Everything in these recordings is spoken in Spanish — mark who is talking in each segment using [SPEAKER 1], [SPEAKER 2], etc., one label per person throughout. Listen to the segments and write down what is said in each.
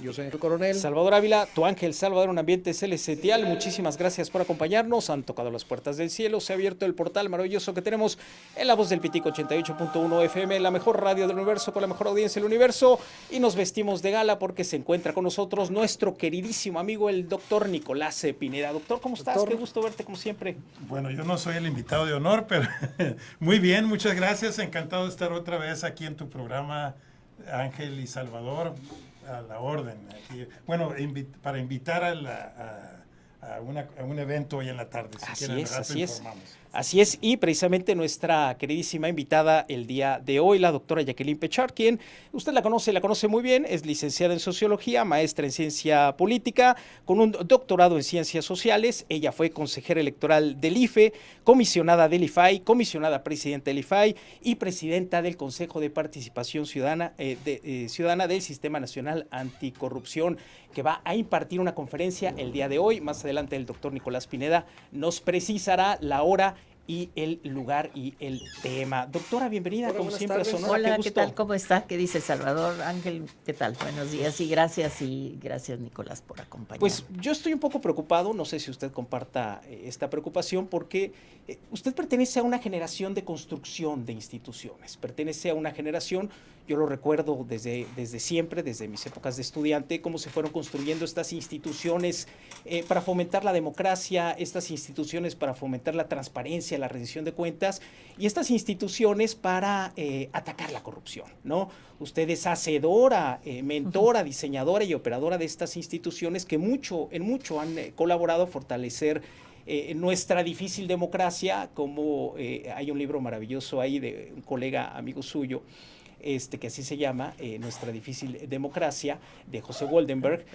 [SPEAKER 1] Yo soy el coronel.
[SPEAKER 2] Salvador Ávila, tu ángel Salvador, un ambiente celestial. Muchísimas gracias por acompañarnos. Han tocado las puertas del cielo, se ha abierto el portal maravilloso que tenemos en la voz del Pitico 88.1 FM, la mejor radio del universo con la mejor audiencia del universo. Y nos vestimos de gala porque se encuentra con nosotros nuestro queridísimo amigo, el doctor Nicolás Pineda. Doctor, ¿cómo estás?
[SPEAKER 1] Doctor.
[SPEAKER 2] Qué gusto verte como siempre.
[SPEAKER 3] Bueno, yo no soy el invitado de honor, pero muy bien, muchas gracias. Encantado de estar otra vez aquí en tu programa, Ángel y Salvador, a la orden. Aquí. Bueno, para invitar a un evento hoy en la tarde. Si
[SPEAKER 2] Así
[SPEAKER 3] quieren,
[SPEAKER 2] es,
[SPEAKER 3] al rato
[SPEAKER 2] así es.
[SPEAKER 3] informamos.
[SPEAKER 2] Así es, y precisamente nuestra queridísima invitada el día de hoy, la doctora Jacqueline Pechard, quien usted la conoce muy bien, es licenciada en Sociología, maestra en Ciencia Política, con un doctorado en Ciencias Sociales. Ella fue consejera electoral del IFE, comisionada del IFAI, comisionada presidenta del IFAI y presidenta del Consejo de Participación Ciudadana, Ciudadana del Sistema Nacional Anticorrupción, que va a impartir una conferencia el día de hoy. Más adelante el doctor Nicolás Pineda nos precisará la hora y el lugar y el tema. Doctora, bienvenida.
[SPEAKER 1] Hola,
[SPEAKER 2] como
[SPEAKER 1] buenas
[SPEAKER 2] siempre, a
[SPEAKER 1] tardes.
[SPEAKER 2] Sonora.
[SPEAKER 4] Hola,
[SPEAKER 2] Qué
[SPEAKER 4] ¿qué
[SPEAKER 2] gusto.
[SPEAKER 4] tal? ¿Cómo está? ¿Qué dice Salvador? Ángel, ¿qué tal? Buenos días y gracias Nicolás por acompañarnos.
[SPEAKER 2] Pues yo estoy un poco preocupado, no sé si usted comparta esta preocupación, porque usted pertenece a una generación de construcción de instituciones, pertenece a una generación, yo lo recuerdo desde siempre, desde mis épocas de estudiante, cómo se fueron construyendo estas instituciones para fomentar la democracia, estas instituciones para fomentar la transparencia, la rendición de cuentas, y estas instituciones para atacar la corrupción, ¿no? Usted es hacedora, mentora, diseñadora y operadora de estas instituciones que en mucho han colaborado a fortalecer nuestra difícil democracia, como hay un libro maravilloso ahí de un colega amigo suyo, que así se llama, Nuestra difícil democracia, de José Goldenberg.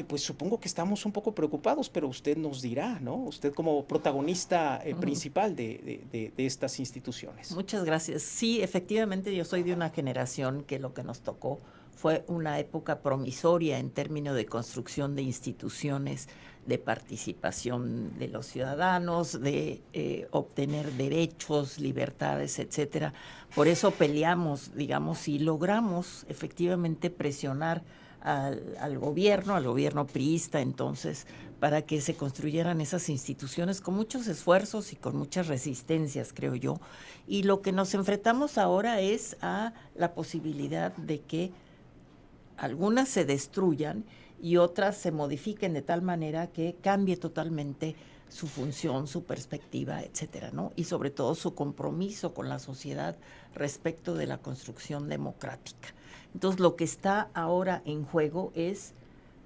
[SPEAKER 2] Pues supongo que estamos un poco preocupados, pero usted nos dirá, ¿no? Usted como protagonista principal de estas instituciones.
[SPEAKER 4] Muchas gracias. Sí, efectivamente yo soy de una generación que lo que nos tocó fue una época promisoria en términos de construcción de instituciones, de participación de los ciudadanos, de obtener derechos, libertades, etcétera. Por eso peleamos, digamos, y logramos efectivamente presionar al gobierno priista entonces, para que se construyeran esas instituciones con muchos esfuerzos y con muchas resistencias, creo yo. Y lo que nos enfrentamos ahora es a la posibilidad de que algunas se destruyan y otras se modifiquen de tal manera que cambie totalmente su función, su perspectiva, etcétera, ¿no? Y sobre todo su compromiso con la sociedad respecto de la construcción democrática. Entonces, lo que está ahora en juego es,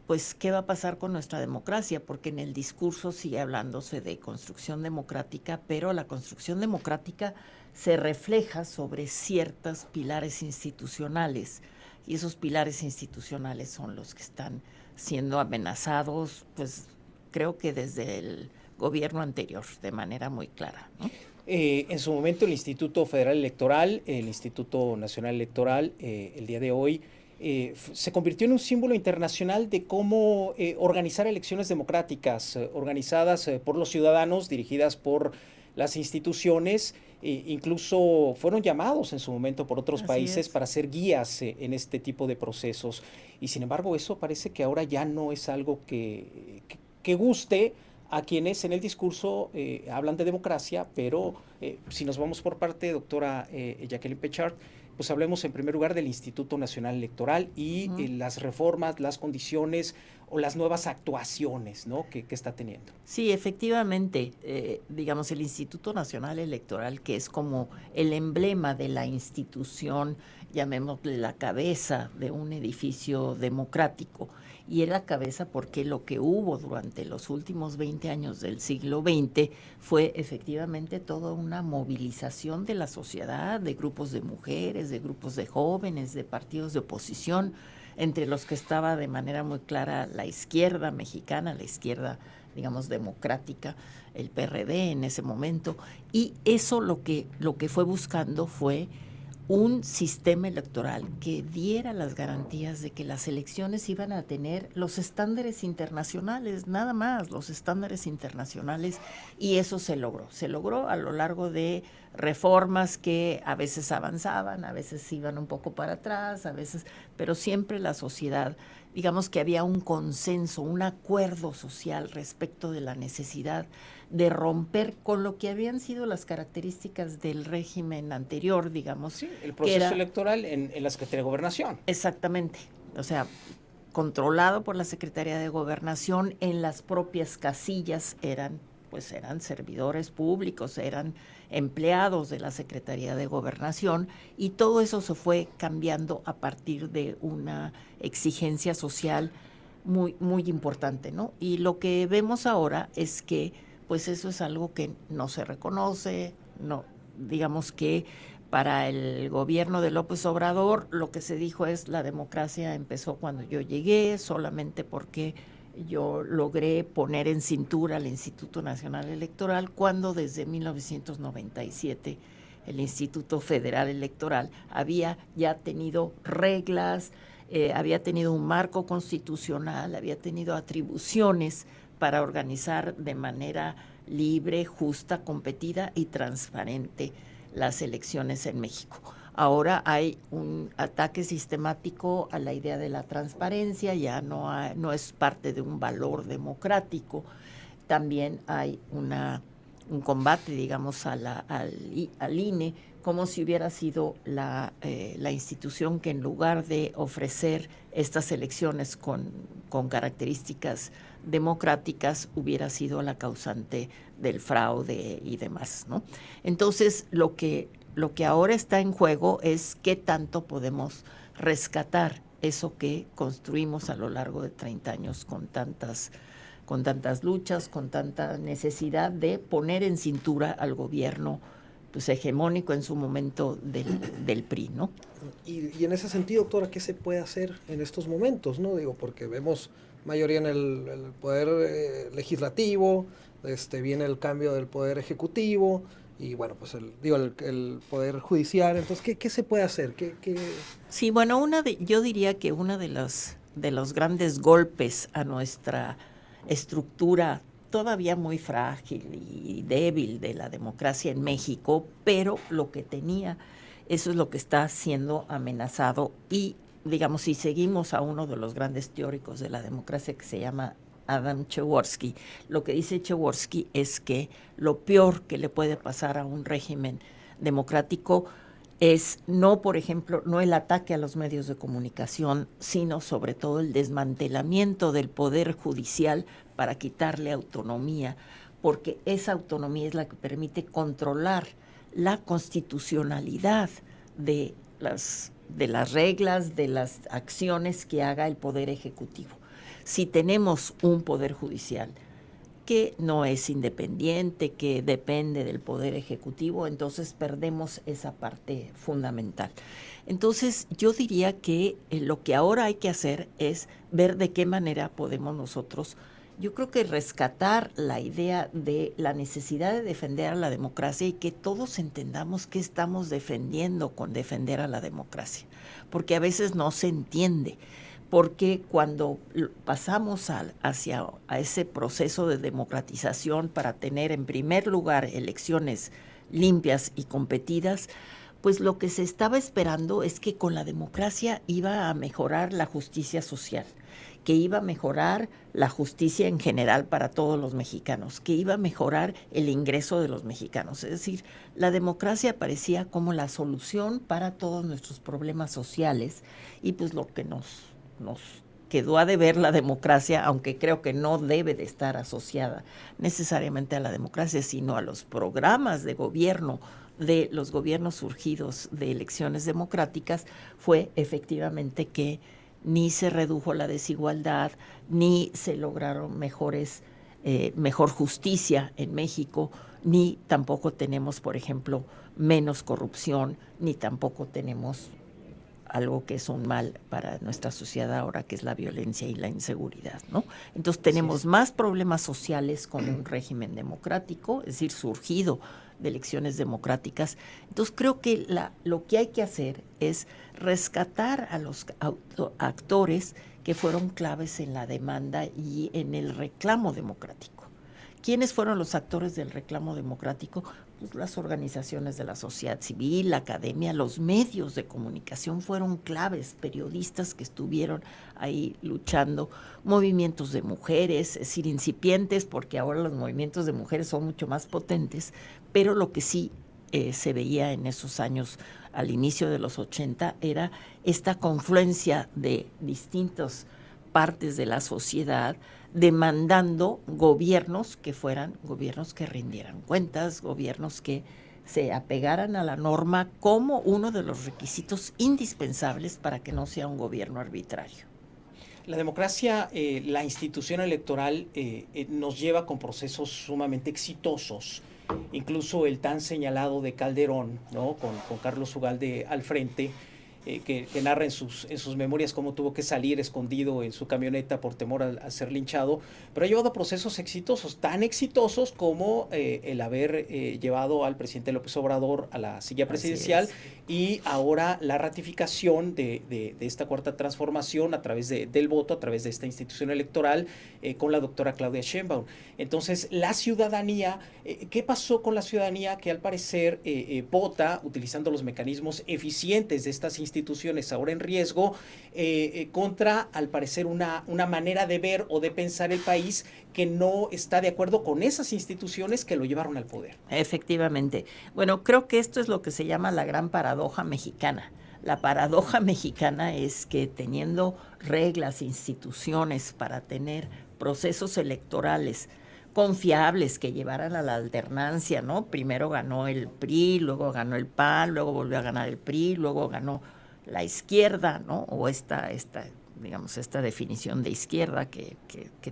[SPEAKER 4] pues, ¿qué va a pasar con nuestra democracia? Porque en el discurso sigue hablándose de construcción democrática, pero la construcción democrática se refleja sobre ciertos pilares institucionales, y esos pilares institucionales son los que están siendo amenazados, pues creo que desde el gobierno anterior, de manera muy clara, ¿no?
[SPEAKER 2] En su momento el Instituto Federal Electoral, el Instituto Nacional Electoral, el día de hoy, se convirtió en un símbolo internacional de cómo organizar elecciones democráticas, organizadas por los ciudadanos, dirigidas por las instituciones. Incluso fueron llamados en su momento por otros países para ser guías en este tipo de procesos. Y sin embargo, eso parece que ahora ya no es algo que guste a quienes en el discurso hablan de democracia, pero si nos vamos por parte, doctora Jacqueline Pechard, pues hablemos en primer lugar del Instituto Nacional Electoral y las reformas, las condiciones o las nuevas actuaciones, ¿no?, que está teniendo.
[SPEAKER 4] Sí, efectivamente, digamos, el Instituto Nacional Electoral, que es como el emblema de la institución, llamémosle la cabeza de un edificio democrático, y es la cabeza porque lo que hubo durante los últimos 20 años del siglo XX fue efectivamente toda una movilización de la sociedad, de grupos de mujeres, de grupos de jóvenes, de partidos de oposición, entre los que estaba de manera muy clara la izquierda mexicana, la izquierda, digamos, democrática, el PRD en ese momento, y eso lo que fue buscando fue un sistema electoral que diera las garantías de que las elecciones iban a tener los estándares internacionales, nada más, los estándares internacionales, y eso se logró a lo largo de reformas que a veces avanzaban, a veces iban un poco para atrás, a veces, pero siempre la sociedad digamos que había un consenso, un acuerdo social respecto de la necesidad de romper con lo que habían sido las características del régimen anterior, digamos.
[SPEAKER 2] Sí, el proceso electoral en la Secretaría de Gobernación.
[SPEAKER 4] Exactamente, o sea, controlado por la Secretaría de Gobernación, en las propias casillas eran servidores públicos, eran empleados de la Secretaría de Gobernación, y todo eso se fue cambiando a partir de una exigencia social muy, muy importante, ¿no? Y lo que vemos ahora es que pues eso es algo que no se reconoce, no, digamos que para el gobierno de López Obrador lo que se dijo es la democracia empezó cuando yo llegué, solamente porque yo logré poner en cintura al Instituto Nacional Electoral, cuando desde 1997 el Instituto Federal Electoral había ya tenido reglas, había tenido un marco constitucional, había tenido atribuciones para organizar de manera libre, justa, competida y transparente las elecciones en México. Ahora hay un ataque sistemático a la idea de la transparencia, ya no es parte de un valor democrático. También hay un combate, digamos, al INE, como si hubiera sido la institución que en lugar de ofrecer estas elecciones con características democráticas hubiera sido la causante del fraude y demás, ¿no? Entonces, lo que ahora está en juego es qué tanto podemos rescatar eso que construimos a lo largo de 30 años con tantas luchas, con tanta necesidad de poner en cintura al gobierno pues hegemónico en su momento del PRI, ¿no?
[SPEAKER 1] Y en ese sentido, doctora, ¿qué se puede hacer en estos momentos, no? Digo, porque vemos mayoría en el poder legislativo, viene el cambio del poder ejecutivo, y bueno, pues el poder judicial. Entonces, ¿qué se puede hacer?
[SPEAKER 4] Sí, bueno, yo diría que uno de los grandes golpes a nuestra estructura todavía muy frágil y débil de la democracia en México, pero lo que tenía, eso es lo que está siendo amenazado. Y digamos, si seguimos a uno de los grandes teóricos de la democracia que se llama Adam Przeworski, lo que dice Przeworski es que lo peor que le puede pasar a un régimen democrático es no, por ejemplo, no el ataque a los medios de comunicación, sino sobre todo el desmantelamiento del poder judicial para quitarle autonomía, porque esa autonomía es la que permite controlar la constitucionalidad de las reglas, de las acciones que haga el poder ejecutivo. Si tenemos un poder judicial que no es independiente, que depende del poder ejecutivo, entonces perdemos esa parte fundamental. Entonces yo diría que lo que ahora hay que hacer es ver de qué manera podemos nosotros, yo creo que rescatar la idea de la necesidad de defender a la democracia y que todos entendamos qué estamos defendiendo con defender a la democracia, porque a veces no se entiende. Porque cuando pasamos a ese proceso de democratización para tener en primer lugar elecciones limpias y competidas, pues lo que se estaba esperando es que con la democracia iba a mejorar la justicia social, que iba a mejorar la justicia en general para todos los mexicanos, que iba a mejorar el ingreso de los mexicanos. Es decir, la democracia parecía como la solución para todos nuestros problemas sociales, y pues lo que nos quedó a deber la democracia, aunque creo que no debe de estar asociada necesariamente a la democracia, sino a los programas de gobierno de los gobiernos surgidos de elecciones democráticas, fue efectivamente que ni se redujo la desigualdad, ni se lograron mejor justicia en México, ni tampoco tenemos, por ejemplo, menos corrupción, ni tampoco tenemos algo que es un mal para nuestra sociedad ahora, que es la violencia y la inseguridad, ¿no? Entonces tenemos más problemas sociales con un régimen democrático, es decir, surgido de elecciones democráticas. Entonces creo que lo que hay que hacer es rescatar a los actores que fueron claves en la demanda y en el reclamo democrático. ¿Quiénes fueron los actores del reclamo democrático? pues, las organizaciones de la sociedad civil, la academia, los medios de comunicación fueron claves, periodistas que estuvieron ahí luchando, movimientos de mujeres, es decir, incipientes, porque ahora los movimientos de mujeres son mucho más potentes, pero lo que sí se veía en esos años, al inicio de los 80, era esta confluencia de distintas partes de la sociedad demandando gobiernos que fueran gobiernos que rindieran cuentas, gobiernos que se apegaran a la norma como uno de los requisitos indispensables para que no sea un gobierno arbitrario.
[SPEAKER 2] La democracia, la institución electoral nos lleva con procesos sumamente exitosos, incluso el tan señalado de Calderón, ¿no? con Carlos Ugalde al frente, que narra en sus memorias cómo tuvo que salir escondido en su camioneta por temor a ser linchado, pero ha llevado a procesos exitosos, tan exitosos como el haber llevado al presidente López Obrador a la silla presidencial y ahora la ratificación de esta cuarta transformación a través del voto, a través de esta institución electoral con la doctora Claudia Sheinbaum. Entonces, la ciudadanía, ¿qué pasó con la ciudadanía que al parecer vota utilizando los mecanismos eficientes de estas instituciones ahora en riesgo contra, al parecer, una manera de ver o de pensar el país que no está de acuerdo con esas instituciones que lo llevaron al poder?
[SPEAKER 4] Efectivamente. Bueno, creo que esto es lo que se llama la gran paradoja mexicana. La paradoja mexicana es que teniendo reglas, instituciones para tener procesos electorales confiables que llevaran a la alternancia, ¿no? Primero ganó el PRI, luego ganó el PAN, luego volvió a ganar el PRI, luego ganó la izquierda, ¿no? O esta definición de izquierda que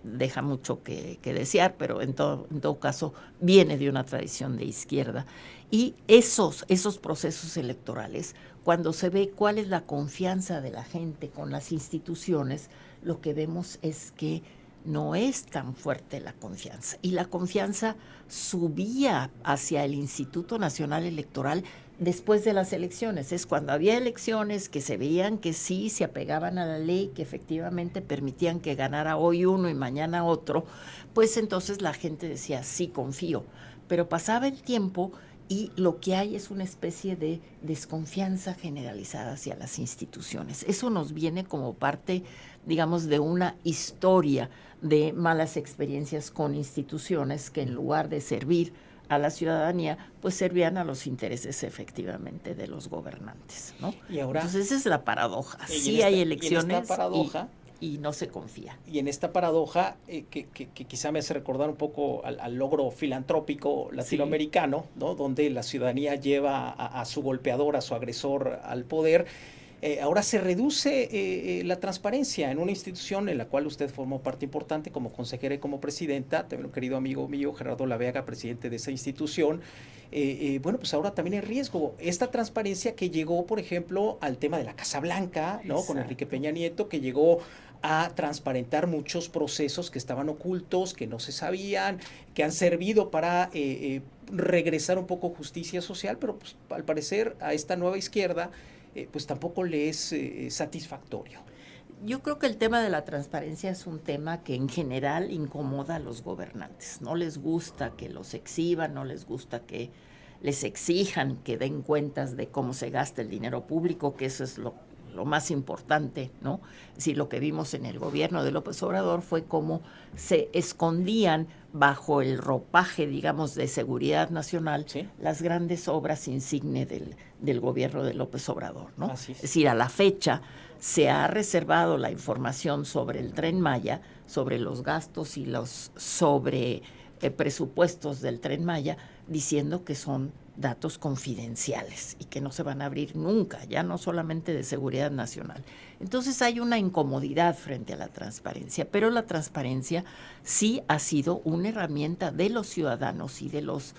[SPEAKER 4] deja mucho que desear, pero en todo caso viene de una tradición de izquierda. Y esos procesos electorales, cuando se ve cuál es la confianza de la gente con las instituciones, lo que vemos es que no es tan fuerte la confianza. Y la confianza subía hacia el Instituto Nacional Electoral después de las elecciones. Es cuando había elecciones que se veían que sí se apegaban a la ley, que efectivamente permitían que ganara hoy uno y mañana otro, pues entonces la gente decía, sí, confío. Pero pasaba el tiempo y lo que hay es una especie de desconfianza generalizada hacia las instituciones. Eso nos viene como parte, digamos, de una historia de malas experiencias con instituciones que en lugar de servir a la ciudadanía, pues servían a los intereses efectivamente de los gobernantes, ¿no?
[SPEAKER 2] Y ahora,
[SPEAKER 4] entonces esa es la paradoja. Sí hay elecciones y no se confía.
[SPEAKER 2] Y en esta paradoja, que quizá me hace recordar un poco al logro filantrópico latinoamericano, sí, ¿no? Donde la ciudadanía lleva a su golpeador, a su agresor al poder. Ahora se reduce la transparencia en una institución en la cual usted formó parte importante como consejera y como presidenta, también un querido amigo mío, Gerardo Lavega, presidente de esa institución. Bueno, pues ahora también en riesgo esta transparencia que llegó, por ejemplo, al tema de la Casa Blanca, ¿no? Con Enrique Peña Nieto, que llegó a transparentar muchos procesos que estaban ocultos, que no se sabían, que han servido para regresar un poco justicia social, pero pues, al parecer a esta nueva izquierda pues tampoco le es satisfactorio.
[SPEAKER 4] Yo creo que el tema de la transparencia es un tema que en general incomoda a los gobernantes. No les gusta que los exhiban, no les gusta que les exijan que den cuentas de cómo se gasta el dinero público, que eso es lo más importante, ¿no? Es decir, lo que vimos en el gobierno de López Obrador fue cómo se escondían bajo el ropaje, digamos, de seguridad nacional, ¿sí?, las grandes obras insigne del gobierno de López Obrador, ¿no?
[SPEAKER 2] Así es.
[SPEAKER 4] Es decir, a la fecha se ha reservado la información sobre el Tren Maya, sobre los gastos y los presupuestos del Tren Maya, diciendo que son datos confidenciales y que no se van a abrir nunca, ya no solamente de seguridad nacional. Entonces hay una incomodidad frente a la transparencia, pero la transparencia sí ha sido una herramienta de los ciudadanos y de los,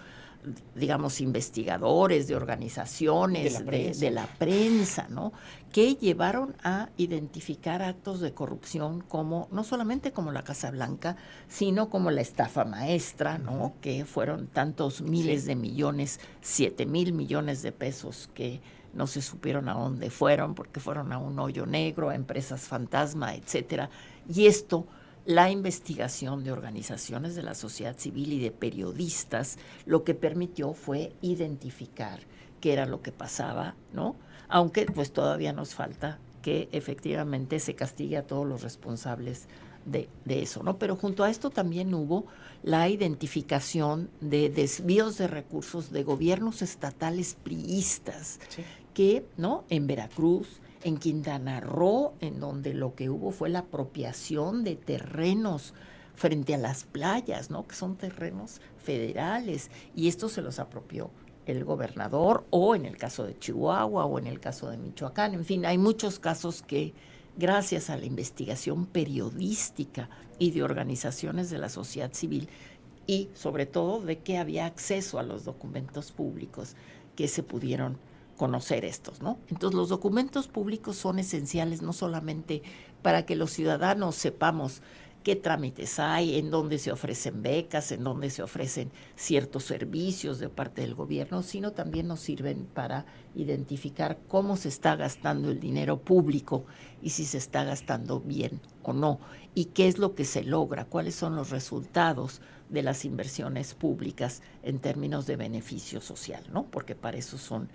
[SPEAKER 4] digamos, investigadores, de organizaciones, de la prensa, ¿no?, que llevaron a identificar actos de corrupción como, no solamente como la Casa Blanca, sino como la estafa maestra, ¿no?, que fueron tantos miles de millones, 7,000 millones de pesos que no se supieron a dónde fueron, porque fueron a un hoyo negro, a empresas fantasma, etcétera. Y esto la investigación de organizaciones de la sociedad civil y de periodistas lo que permitió fue identificar qué era lo que pasaba, ¿no? Aunque pues todavía nos falta que efectivamente se castigue a todos los responsables de eso, ¿no? Pero junto a esto también hubo la identificación de desvíos de recursos de gobiernos estatales priistas, sí, que, ¿no? En Veracruz, en Quintana Roo, en donde lo que hubo fue la apropiación de terrenos frente a las playas, ¿no? Que son terrenos federales, y esto se los apropió el gobernador, o en el caso de Chihuahua, o en el caso de Michoacán. En fin, hay muchos casos que, gracias a la investigación periodística y de organizaciones de la sociedad civil, y sobre todo de que había acceso a los documentos públicos, que se pudieron conocer estos, ¿no? Entonces, los documentos públicos son esenciales no solamente para que los ciudadanos sepamos qué trámites hay, en dónde se ofrecen becas, en dónde se ofrecen ciertos servicios de parte del gobierno, sino también nos sirven para identificar cómo se está gastando el dinero público y si se está gastando bien o no, y qué es lo que se logra, cuáles son los resultados de las inversiones públicas en términos de beneficio social, ¿no? Porque para eso son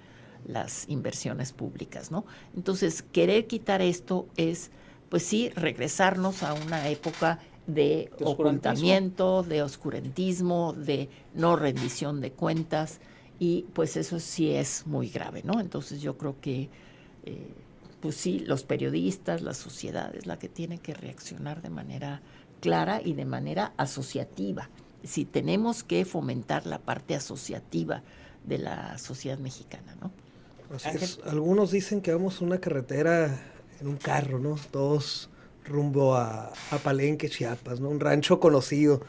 [SPEAKER 4] las inversiones públicas, ¿no? Entonces, querer quitar esto es, pues sí, regresarnos a una época de ocultamiento, de oscurantismo, de no rendición de cuentas, y pues eso sí es muy grave, ¿no? Entonces yo creo que, pues sí, los periodistas, la sociedad es la que tiene que reaccionar de manera clara y de manera asociativa. Si tenemos que fomentar la parte asociativa de la sociedad mexicana, ¿no?
[SPEAKER 1] Así es. Algunos dicen que vamos a una carretera en un carro, ¿no? Todos rumbo a Palenque, Chiapas, ¿no? Un rancho conocido.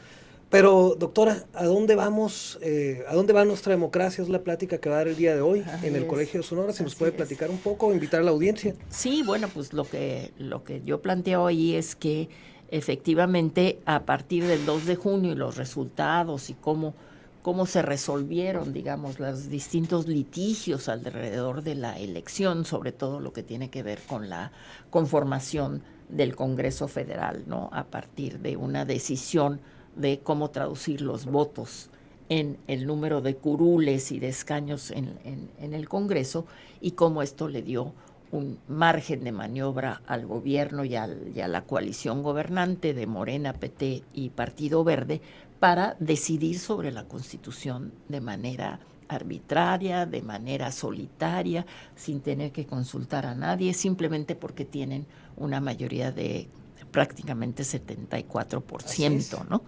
[SPEAKER 1] Pero, doctora, ¿a dónde vamos? ¿A dónde va nuestra democracia? Es la plática que va a dar el día de hoy en el Colegio de Sonora. ¿Se nos puede platicar un poco, invitar a la audiencia?
[SPEAKER 4] Sí, bueno, pues lo que yo planteo ahí es que efectivamente a partir del 2 de junio y los resultados y cómo se resolvieron, digamos, los distintos litigios alrededor de la elección, sobre todo lo que tiene que ver con la conformación del Congreso Federal, ¿no? A partir de una decisión de cómo traducir los votos en el número de curules y de escaños en el Congreso, y cómo esto le dio un margen de maniobra al gobierno y a la coalición gobernante de Morena, PT y Partido Verde para decidir sobre la Constitución de manera arbitraria, de manera solitaria, sin tener que consultar a nadie, simplemente porque tienen una mayoría de prácticamente 74%, ¿no?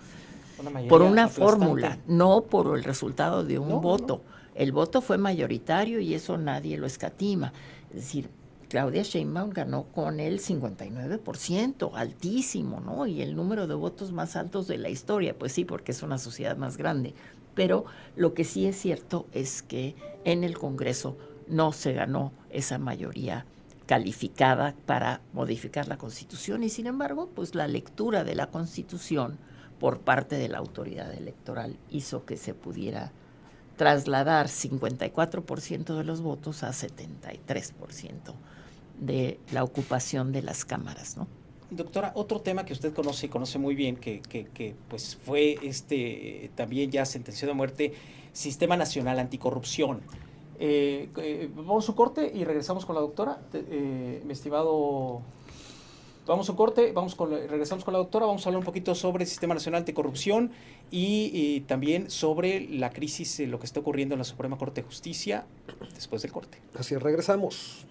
[SPEAKER 4] Por una fórmula, no por el resultado de un voto. No. El voto fue mayoritario y eso nadie lo escatima. Es decir, Claudia Sheinbaum ganó con el 59%, altísimo, ¿no? Y el número de votos más altos de la historia, pues sí, porque es una sociedad más grande. Pero lo que sí es cierto es que en el Congreso no se ganó esa mayoría calificada para modificar la Constitución, y sin embargo, pues la lectura de la Constitución por parte de la autoridad electoral hizo que se pudiera trasladar 54% de los votos a 73% de la ocupación de las cámaras, ¿no?
[SPEAKER 2] Doctora, otro tema que usted conoce muy bien, que pues fue también ya sentenciado a muerte, Sistema Nacional Anticorrupción. Vamos a un corte y regresamos con la doctora, mi estimado. Vamos a un corte, regresamos con la doctora, vamos a hablar un poquito sobre el Sistema Nacional Anticorrupción y también sobre la crisis, lo que está ocurriendo en la Suprema Corte de Justicia después del corte.
[SPEAKER 1] Así es, regresamos.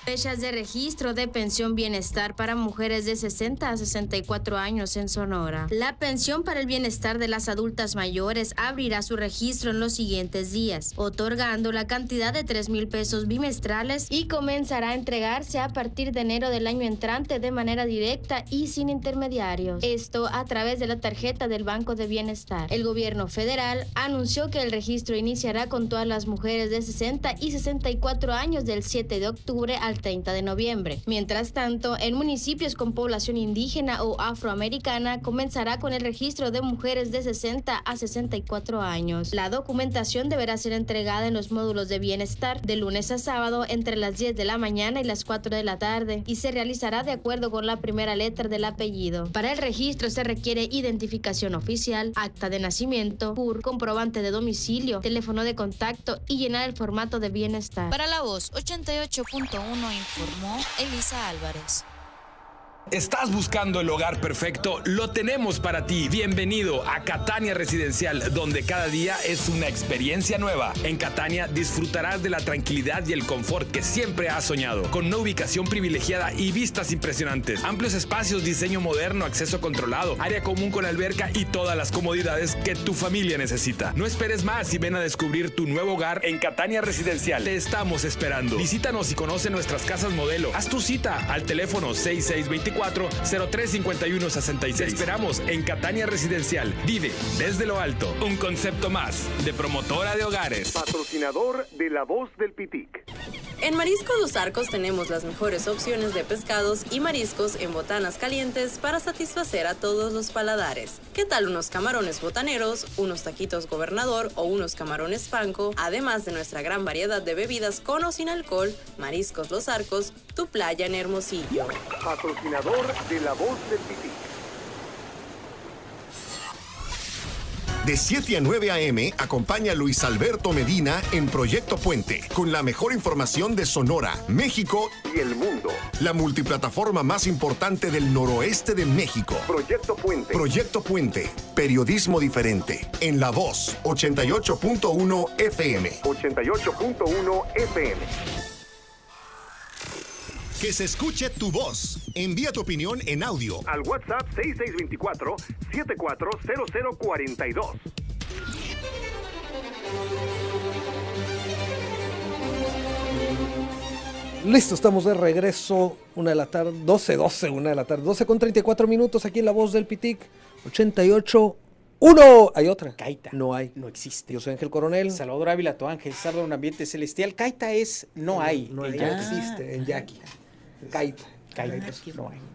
[SPEAKER 5] Fechas de registro de pensión bienestar para mujeres de 60 a 64 años en Sonora. La pensión para el bienestar de las adultas mayores abrirá su registro en los siguientes días, otorgando la cantidad de 3,000 pesos bimestrales, y comenzará a entregarse a partir de enero del año entrante de manera directa y sin intermediarios. Esto a través de la tarjeta del Banco de Bienestar. El gobierno federal anunció que el registro iniciará con todas las mujeres de 60 y 64 años del 7 de octubre al al 30 de noviembre. Mientras tanto, en municipios con población indígena o afroamericana comenzará con el registro de mujeres de 60 a 64 años. La documentación deberá ser entregada en los módulos de bienestar de lunes a sábado entre las 10 de la mañana y las 4 de la tarde y se realizará de acuerdo con la primera letra del apellido. Para el registro se requiere identificación oficial, acta de nacimiento, CUR, comprobante de domicilio, teléfono de contacto y llenar el formato de bienestar.
[SPEAKER 6] Para La Voz 88.1 informó Elisa Álvarez.
[SPEAKER 7] ¿Estás buscando el hogar perfecto? Lo tenemos para ti. Bienvenido a Catania Residencial, donde cada día es una experiencia nueva. En Catania disfrutarás de la tranquilidad y el confort que siempre has soñado, con una ubicación privilegiada y vistas impresionantes. Amplios espacios, diseño moderno, acceso controlado, área común con alberca y todas las comodidades que tu familia necesita. No esperes más y ven a descubrir tu nuevo hogar en Catania Residencial. Te estamos esperando. Visítanos y conoce nuestras casas modelo. Haz tu cita al teléfono 6624-035166. Te esperamos en Catania Residencial. Vive desde lo alto. Un concepto más de promotora de hogares.
[SPEAKER 8] Patrocinador de La Voz del Pitic.
[SPEAKER 9] En Mariscos Los Arcos tenemos las mejores opciones de pescados y mariscos en botanas calientes para satisfacer a todos los paladares. ¿Qué tal unos camarones botaneros, unos taquitos gobernador o unos camarones panco? Además de nuestra gran variedad de bebidas con o sin alcohol, Mariscos Los Arcos, tu playa en Hermosillo.
[SPEAKER 8] Patrocinador de La Voz del Pitic.
[SPEAKER 10] De 7 a 9 a.m. acompaña a Luis Alberto Medina en Proyecto Puente, con la mejor información de Sonora, México
[SPEAKER 8] y el mundo.
[SPEAKER 10] La multiplataforma más importante del noroeste de México.
[SPEAKER 8] Proyecto Puente.
[SPEAKER 10] Proyecto Puente. Periodismo diferente. En La Voz 88.1 FM.
[SPEAKER 8] 88.1 FM.
[SPEAKER 10] Que se escuche tu voz. Envía tu opinión en audio
[SPEAKER 8] al WhatsApp 6624-740042.
[SPEAKER 1] Listo, estamos de regreso, 1 de la tarde, 12, 1 de la tarde, 12 con 34 minutos aquí en La Voz del Pitic, 88.1. ¿Hay otra?
[SPEAKER 2] Caita.
[SPEAKER 1] No hay.
[SPEAKER 2] No existe.
[SPEAKER 1] Yo soy Ángel Coronel.
[SPEAKER 2] Salvador Ávila, tu ángel, salva un ambiente celestial. Caita es no hay.
[SPEAKER 1] No
[SPEAKER 2] en
[SPEAKER 1] hay,
[SPEAKER 2] Yaqui.
[SPEAKER 1] existe en Yaqui. Caita.
[SPEAKER 2] Caita,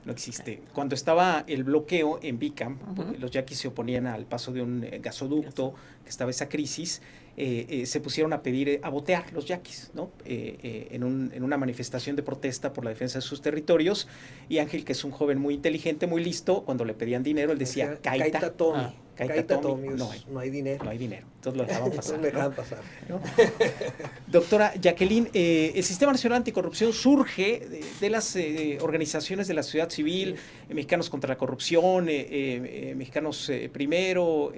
[SPEAKER 2] no existe. Cuando estaba el bloqueo en Bicam, los yaquis se oponían al paso de un gasoducto, que estaba esa crisis, se pusieron a pedir, a botear los yaquis, ¿no? En una manifestación de protesta por la defensa de sus territorios, y Ángel, que es un joven muy inteligente, muy listo, cuando le pedían dinero, él decía, Caita.
[SPEAKER 1] Caita Tommy.
[SPEAKER 2] Caita Tommy,
[SPEAKER 1] no hay dinero.
[SPEAKER 2] No hay dinero. Entonces lo dejaban pasar.
[SPEAKER 1] Lo dejaban pasar.
[SPEAKER 2] ¿No? Doctora Jacqueline, el Sistema Nacional Anticorrupción surge de las organizaciones de la sociedad civil, Mexicanos contra la Corrupción, Mexicanos Primero,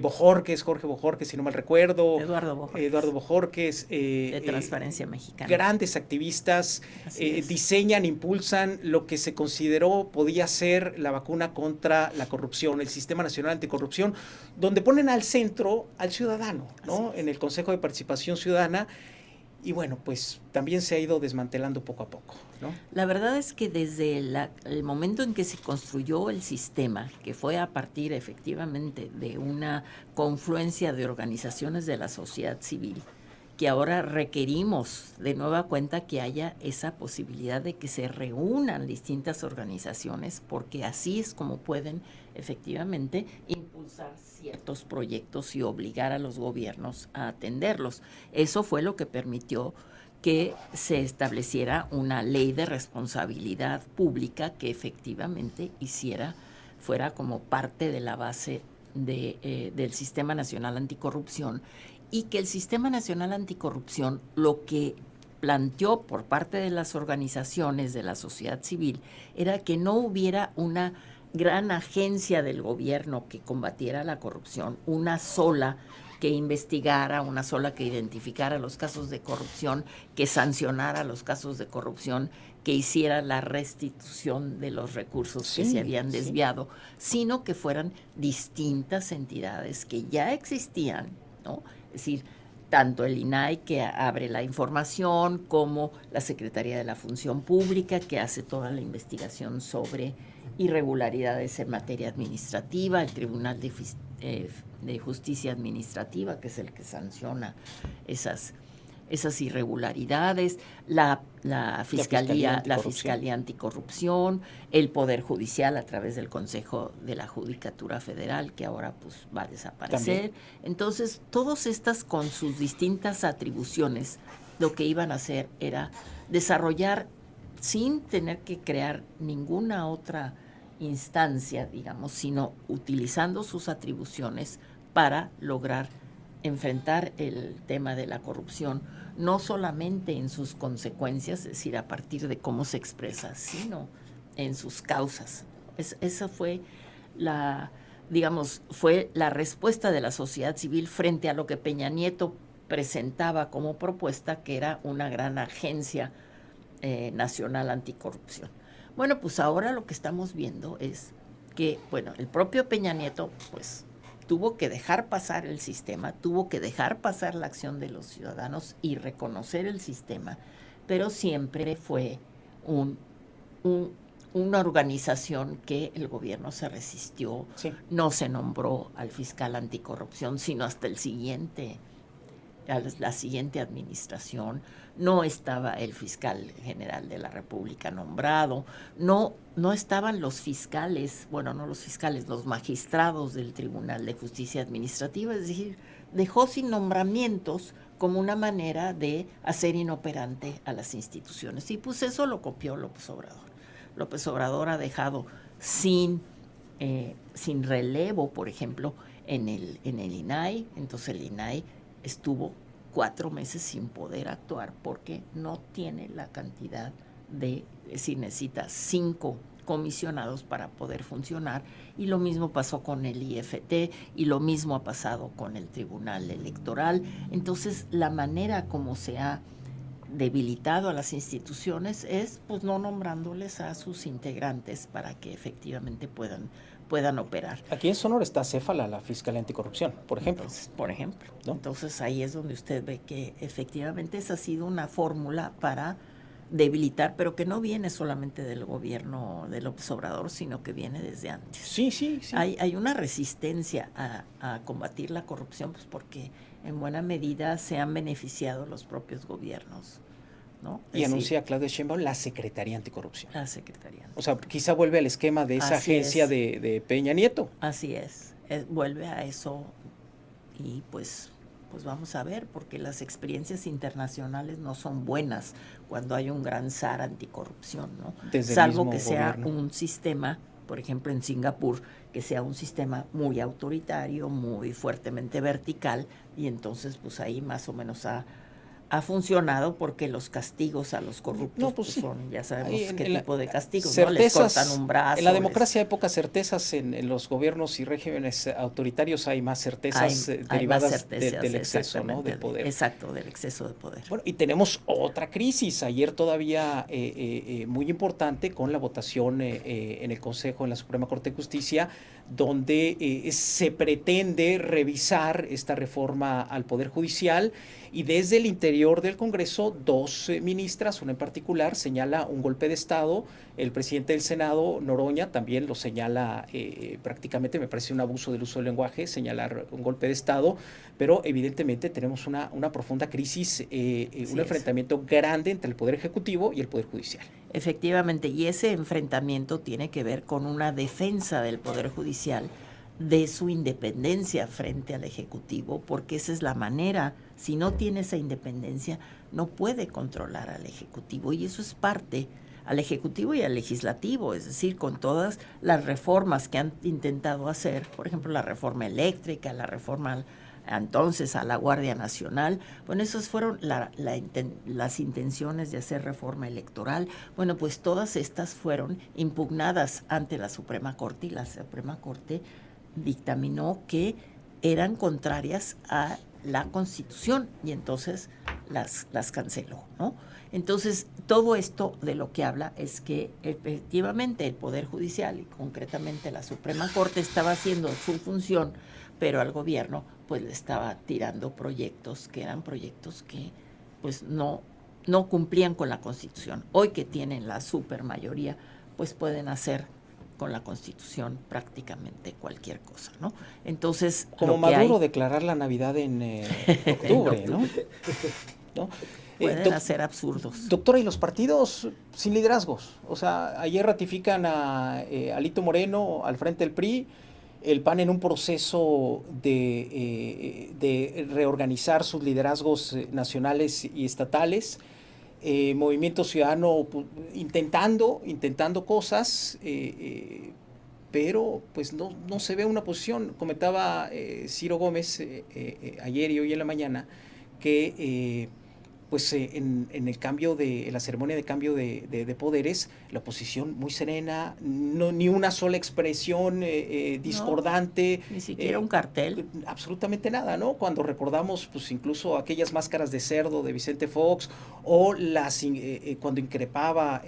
[SPEAKER 2] Bojorquez, Jorge Bojorquez, si no mal recuerdo. Eduardo Bojorquez.
[SPEAKER 4] De Transparencia Mexicana.
[SPEAKER 2] Grandes activistas, diseñan, impulsan lo que se consideró podía ser la vacuna contra la corrupción, el Sistema Nacional Anticorrupción, donde ponen al centro al ciudadano, ¿no? En el Consejo de Participación Ciudadana. Y bueno, pues también se ha ido desmantelando poco a poco, ¿no?
[SPEAKER 4] La verdad es que desde el momento en que se construyó el sistema, que fue a partir efectivamente de una confluencia de organizaciones de la sociedad civil, que ahora requerimos de nueva cuenta que haya esa posibilidad de que se reúnan distintas organizaciones, porque así es como pueden efectivamente impulsar ciertos proyectos y obligar a los gobiernos a atenderlos. Eso fue lo que permitió que se estableciera una ley de responsabilidad pública que efectivamente fuera como parte de la base del Sistema Nacional Anticorrupción, y que el Sistema Nacional Anticorrupción lo que planteó por parte de las organizaciones de la sociedad civil era que no hubiera una gran agencia del gobierno que combatiera la corrupción, una sola que investigara, una sola que identificara los casos de corrupción, que sancionara los casos de corrupción, que hiciera la restitución de los recursos que se habían desviado, sino que fueran distintas entidades que ya existían, ¿no? Es decir, tanto el INAI, que abre la información, como la Secretaría de la Función Pública, que hace toda la investigación sobre irregularidades en materia administrativa, el Tribunal de Justicia Administrativa, que es el que sanciona esas esas irregularidades, la Fiscalía Anticorrupción, el Poder Judicial a través del Consejo de la Judicatura Federal, que ahora pues va a desaparecer. También. Entonces, todas estas con sus distintas atribuciones, lo que iban a hacer era desarrollar, sin tener que crear ninguna otra instancia, digamos, sino utilizando sus atribuciones para lograr enfrentar el tema de la corrupción, no solamente en sus consecuencias, es decir, a partir de cómo se expresa, sino en sus causas. Esa fue fue la respuesta de la sociedad civil frente a lo que Peña Nieto presentaba como propuesta, que era una gran agencia nacional anticorrupción. Bueno, pues ahora lo que estamos viendo es que, bueno, el propio Peña Nieto, pues, tuvo que dejar pasar el sistema, tuvo que dejar pasar la acción de los ciudadanos y reconocer el sistema, pero siempre fue una organización que el gobierno se resistió, sí. No se nombró al fiscal anticorrupción, sino hasta la siguiente administración. No estaba el fiscal general de la República nombrado, no estaban los fiscales, bueno, no los fiscales, los magistrados del Tribunal de Justicia Administrativa, es decir, dejó sin nombramientos como una manera de hacer inoperante a las instituciones. Y pues eso lo copió López Obrador. López Obrador ha dejado sin relevo, por ejemplo, en el INAI. Entonces el INAI estuvo 4 meses sin poder actuar porque no tiene la cantidad si necesita 5 comisionados para poder funcionar, y lo mismo pasó con el IFT y lo mismo ha pasado con el Tribunal Electoral. Entonces la manera como se ha debilitado a las instituciones es pues no nombrándoles a sus integrantes para que efectivamente puedan operar.
[SPEAKER 2] Aquí en Sonora está Céfala, la Fiscalía Anticorrupción, por ejemplo.
[SPEAKER 4] ¿No? Entonces ahí es donde usted ve que efectivamente esa ha sido una fórmula para debilitar, pero que no viene solamente del gobierno de López Obrador, sino que viene desde antes.
[SPEAKER 2] Sí.
[SPEAKER 4] Hay una resistencia a combatir la corrupción, pues porque en buena medida se han beneficiado los propios gobiernos, ¿no?
[SPEAKER 2] Y anuncia Claudia Sheinbaum la Secretaría Anticorrupción.
[SPEAKER 4] La Secretaría.
[SPEAKER 2] O sea, quizá vuelve al esquema de esa agencia de Peña Nieto.
[SPEAKER 4] Así es, vuelve a eso y pues vamos a ver, porque las experiencias internacionales no son buenas cuando hay un gran zar anticorrupción, ¿no? Salvo que sea un sistema, por ejemplo en Singapur, que sea un sistema muy autoritario, muy fuertemente vertical, y entonces pues ahí más o menos ha funcionado, porque los castigos a los corruptos son, ya sabemos qué tipo de castigos, ¿no? Les cortan un brazo.
[SPEAKER 2] En la democracia hay pocas certezas, en los gobiernos y regímenes autoritarios hay más certezas derivadas del exceso, ¿no? de poder.
[SPEAKER 4] Exacto, del exceso de poder.
[SPEAKER 2] Bueno, y tenemos otra crisis, ayer todavía muy importante, con la votación en el Consejo, en la Suprema Corte de Justicia, donde se pretende revisar esta reforma al Poder Judicial, y desde el interior del Congreso 2 ministras, una en particular, señala un golpe de Estado. El presidente del Senado, Noroña, también lo señala prácticamente, me parece un abuso del uso del lenguaje, señalar un golpe de Estado, pero evidentemente tenemos una profunda crisis, un enfrentamiento grande entre el Poder Ejecutivo y el Poder Judicial.
[SPEAKER 4] Efectivamente, y ese enfrentamiento tiene que ver con una defensa del Poder Judicial de su independencia frente al Ejecutivo, porque esa es la manera. Si no tiene esa independencia, no puede controlar al Ejecutivo, y eso es parte al Ejecutivo y al Legislativo, es decir, con todas las reformas que han intentado hacer, por ejemplo, la reforma eléctrica, la reforma entonces a la Guardia Nacional. Bueno, esas fueron las intenciones de hacer reforma electoral. Bueno, pues todas estas fueron impugnadas ante la Suprema Corte, y la Suprema Corte dictaminó que eran contrarias a la Constitución, y entonces las canceló, ¿no? Entonces, todo esto de lo que habla es que efectivamente el Poder Judicial, y concretamente la Suprema Corte, estaba haciendo su función, pero al gobierno pues le estaba tirando proyectos que eran proyectos que pues no cumplían con la Constitución. Hoy que tienen la supermayoría, pues pueden hacer con la Constitución prácticamente cualquier cosa, ¿no? Entonces,
[SPEAKER 2] como Maduro declarar la Navidad en octubre, ¿no? ¿no?
[SPEAKER 4] Pueden hacer absurdos.
[SPEAKER 2] Doctora, ¿y los partidos sin liderazgos? O sea, ayer ratifican a Alito Moreno al frente del PRI, el PAN en un proceso de reorganizar sus liderazgos nacionales y estatales, Movimiento Ciudadano intentando cosas, pero pues no se ve una posición. Comentaba Ciro Gómez ayer y hoy en la mañana que pues en el cambio en la ceremonia de cambio de poderes, la oposición muy serena, ni una sola expresión discordante.
[SPEAKER 4] No, ni siquiera un cartel.
[SPEAKER 2] Absolutamente nada, ¿no? Cuando recordamos pues incluso aquellas máscaras de cerdo de Vicente Fox, o cuando increpaba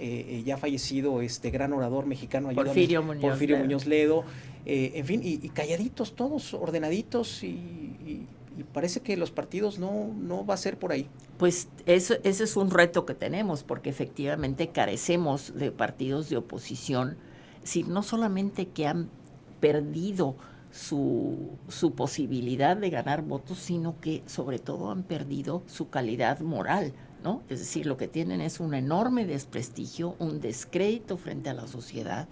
[SPEAKER 2] ya fallecido gran orador mexicano,
[SPEAKER 4] Porfirio Muñoz
[SPEAKER 2] Ledo, en fin, y calladitos todos, ordenaditos, y parece que los partidos no va a ser por ahí.
[SPEAKER 4] Pues ese es un reto que tenemos, porque efectivamente carecemos de partidos de oposición, es decir, no solamente que han perdido su posibilidad de ganar votos, sino que sobre todo han perdido su calidad moral, ¿no? Es decir, lo que tienen es un enorme desprestigio, un descrédito frente a la sociedad,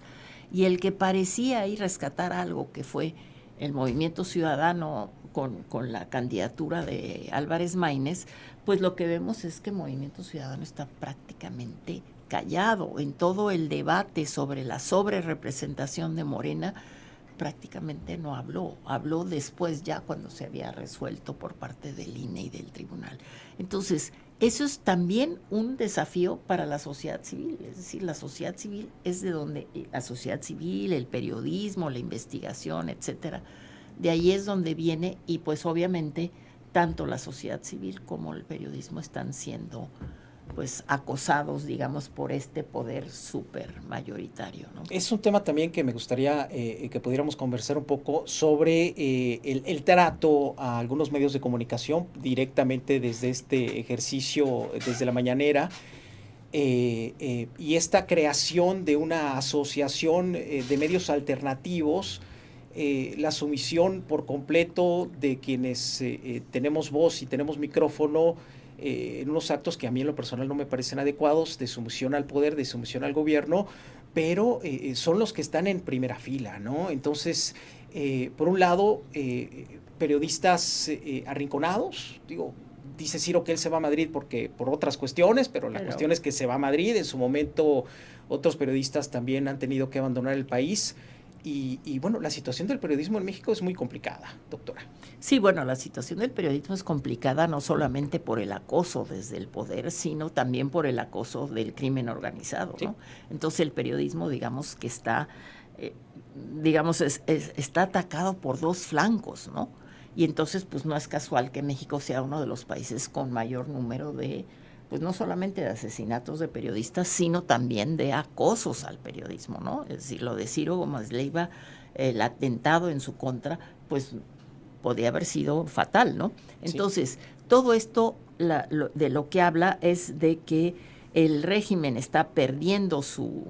[SPEAKER 4] y el que parecía ahí rescatar algo que fue el Movimiento Ciudadano con la candidatura de Álvarez Maínez, pues lo que vemos es que Movimiento Ciudadano está prácticamente callado en todo el debate sobre la sobrerepresentación de Morena. Prácticamente no habló después, ya cuando se había resuelto por parte del INE y del tribunal. Entonces, eso es también un desafío para la sociedad civil, es decir, la sociedad civil es de donde, la sociedad civil, el periodismo, la investigación, etcétera, de ahí es donde viene, y pues obviamente tanto la sociedad civil como el periodismo están siendo pues acosados, digamos, por este poder súper mayoritario, ¿no?
[SPEAKER 2] Es un tema también que me gustaría que pudiéramos conversar un poco sobre el trato a algunos medios de comunicación directamente desde este ejercicio, desde la mañanera, y esta creación de una asociación de medios alternativos, la sumisión por completo de quienes tenemos voz y tenemos micrófono, en unos actos que a mí en lo personal no me parecen adecuados, de sumisión al poder, de sumisión al gobierno, pero son los que están en primera fila, ¿no? Entonces, por un lado, periodistas arrinconados, dice Ciro que él se va a Madrid por otras cuestiones, pero la cuestión es que se va a Madrid. En su momento otros periodistas también han tenido que abandonar el país. Y bueno, la situación del periodismo en México es muy complicada, doctora.
[SPEAKER 4] Sí, bueno, la situación del periodismo es complicada no solamente por el acoso desde el poder, sino también por el acoso del crimen organizado, ¿no? Sí. Entonces el periodismo, digamos, que está, está atacado por dos flancos, ¿no? Y entonces, pues no es casual que México sea uno de los países con mayor número de, pues no solamente de asesinatos de periodistas, sino también de acosos al periodismo, ¿no? Es decir, lo de Ciro Gómez Leiva, el atentado en su contra, pues podía haber sido fatal, ¿no? Entonces, sí, todo esto de lo que habla es de que el régimen está perdiendo su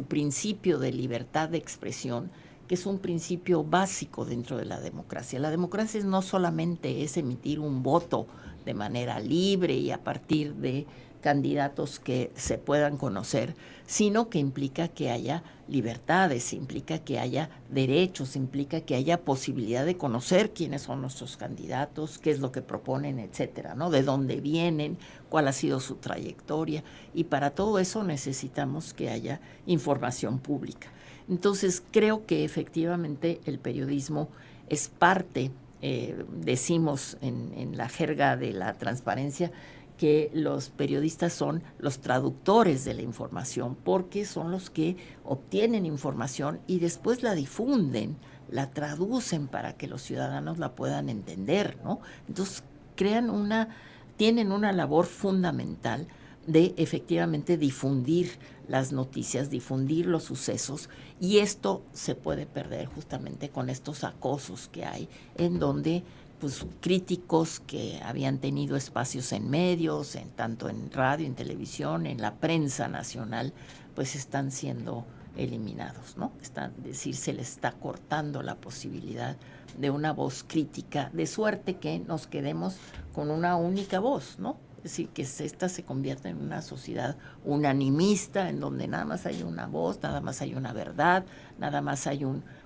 [SPEAKER 4] principio de libertad de expresión, que es un principio básico dentro de la democracia. La democracia no solamente es emitir un voto de manera libre y a partir de candidatos que se puedan conocer, sino que implica que haya libertades, implica que haya derechos, implica que haya posibilidad de conocer quiénes son nuestros candidatos, qué es lo que proponen, etcétera, ¿no? De dónde vienen, cuál ha sido su trayectoria, y para todo eso necesitamos que haya información pública. Entonces, creo que efectivamente el periodismo es parte, decimos en la jerga de la transparencia, que los periodistas son los traductores de la información, porque son los que obtienen información y después la difunden, la traducen para que los ciudadanos la puedan entender, ¿no? Entonces, tienen una labor fundamental de efectivamente difundir las noticias, difundir los sucesos, y esto se puede perder justamente con estos acosos que hay, en donde pues críticos que habían tenido espacios en medios, tanto en radio, en televisión, en la prensa nacional, pues están siendo eliminados, ¿no? Es decir, se le está cortando la posibilidad de una voz crítica, de suerte que nos quedemos con una única voz, ¿no? Es decir, que esta se convierta en una sociedad unanimista, en donde nada más hay una voz, nada más hay una verdad, nada más hay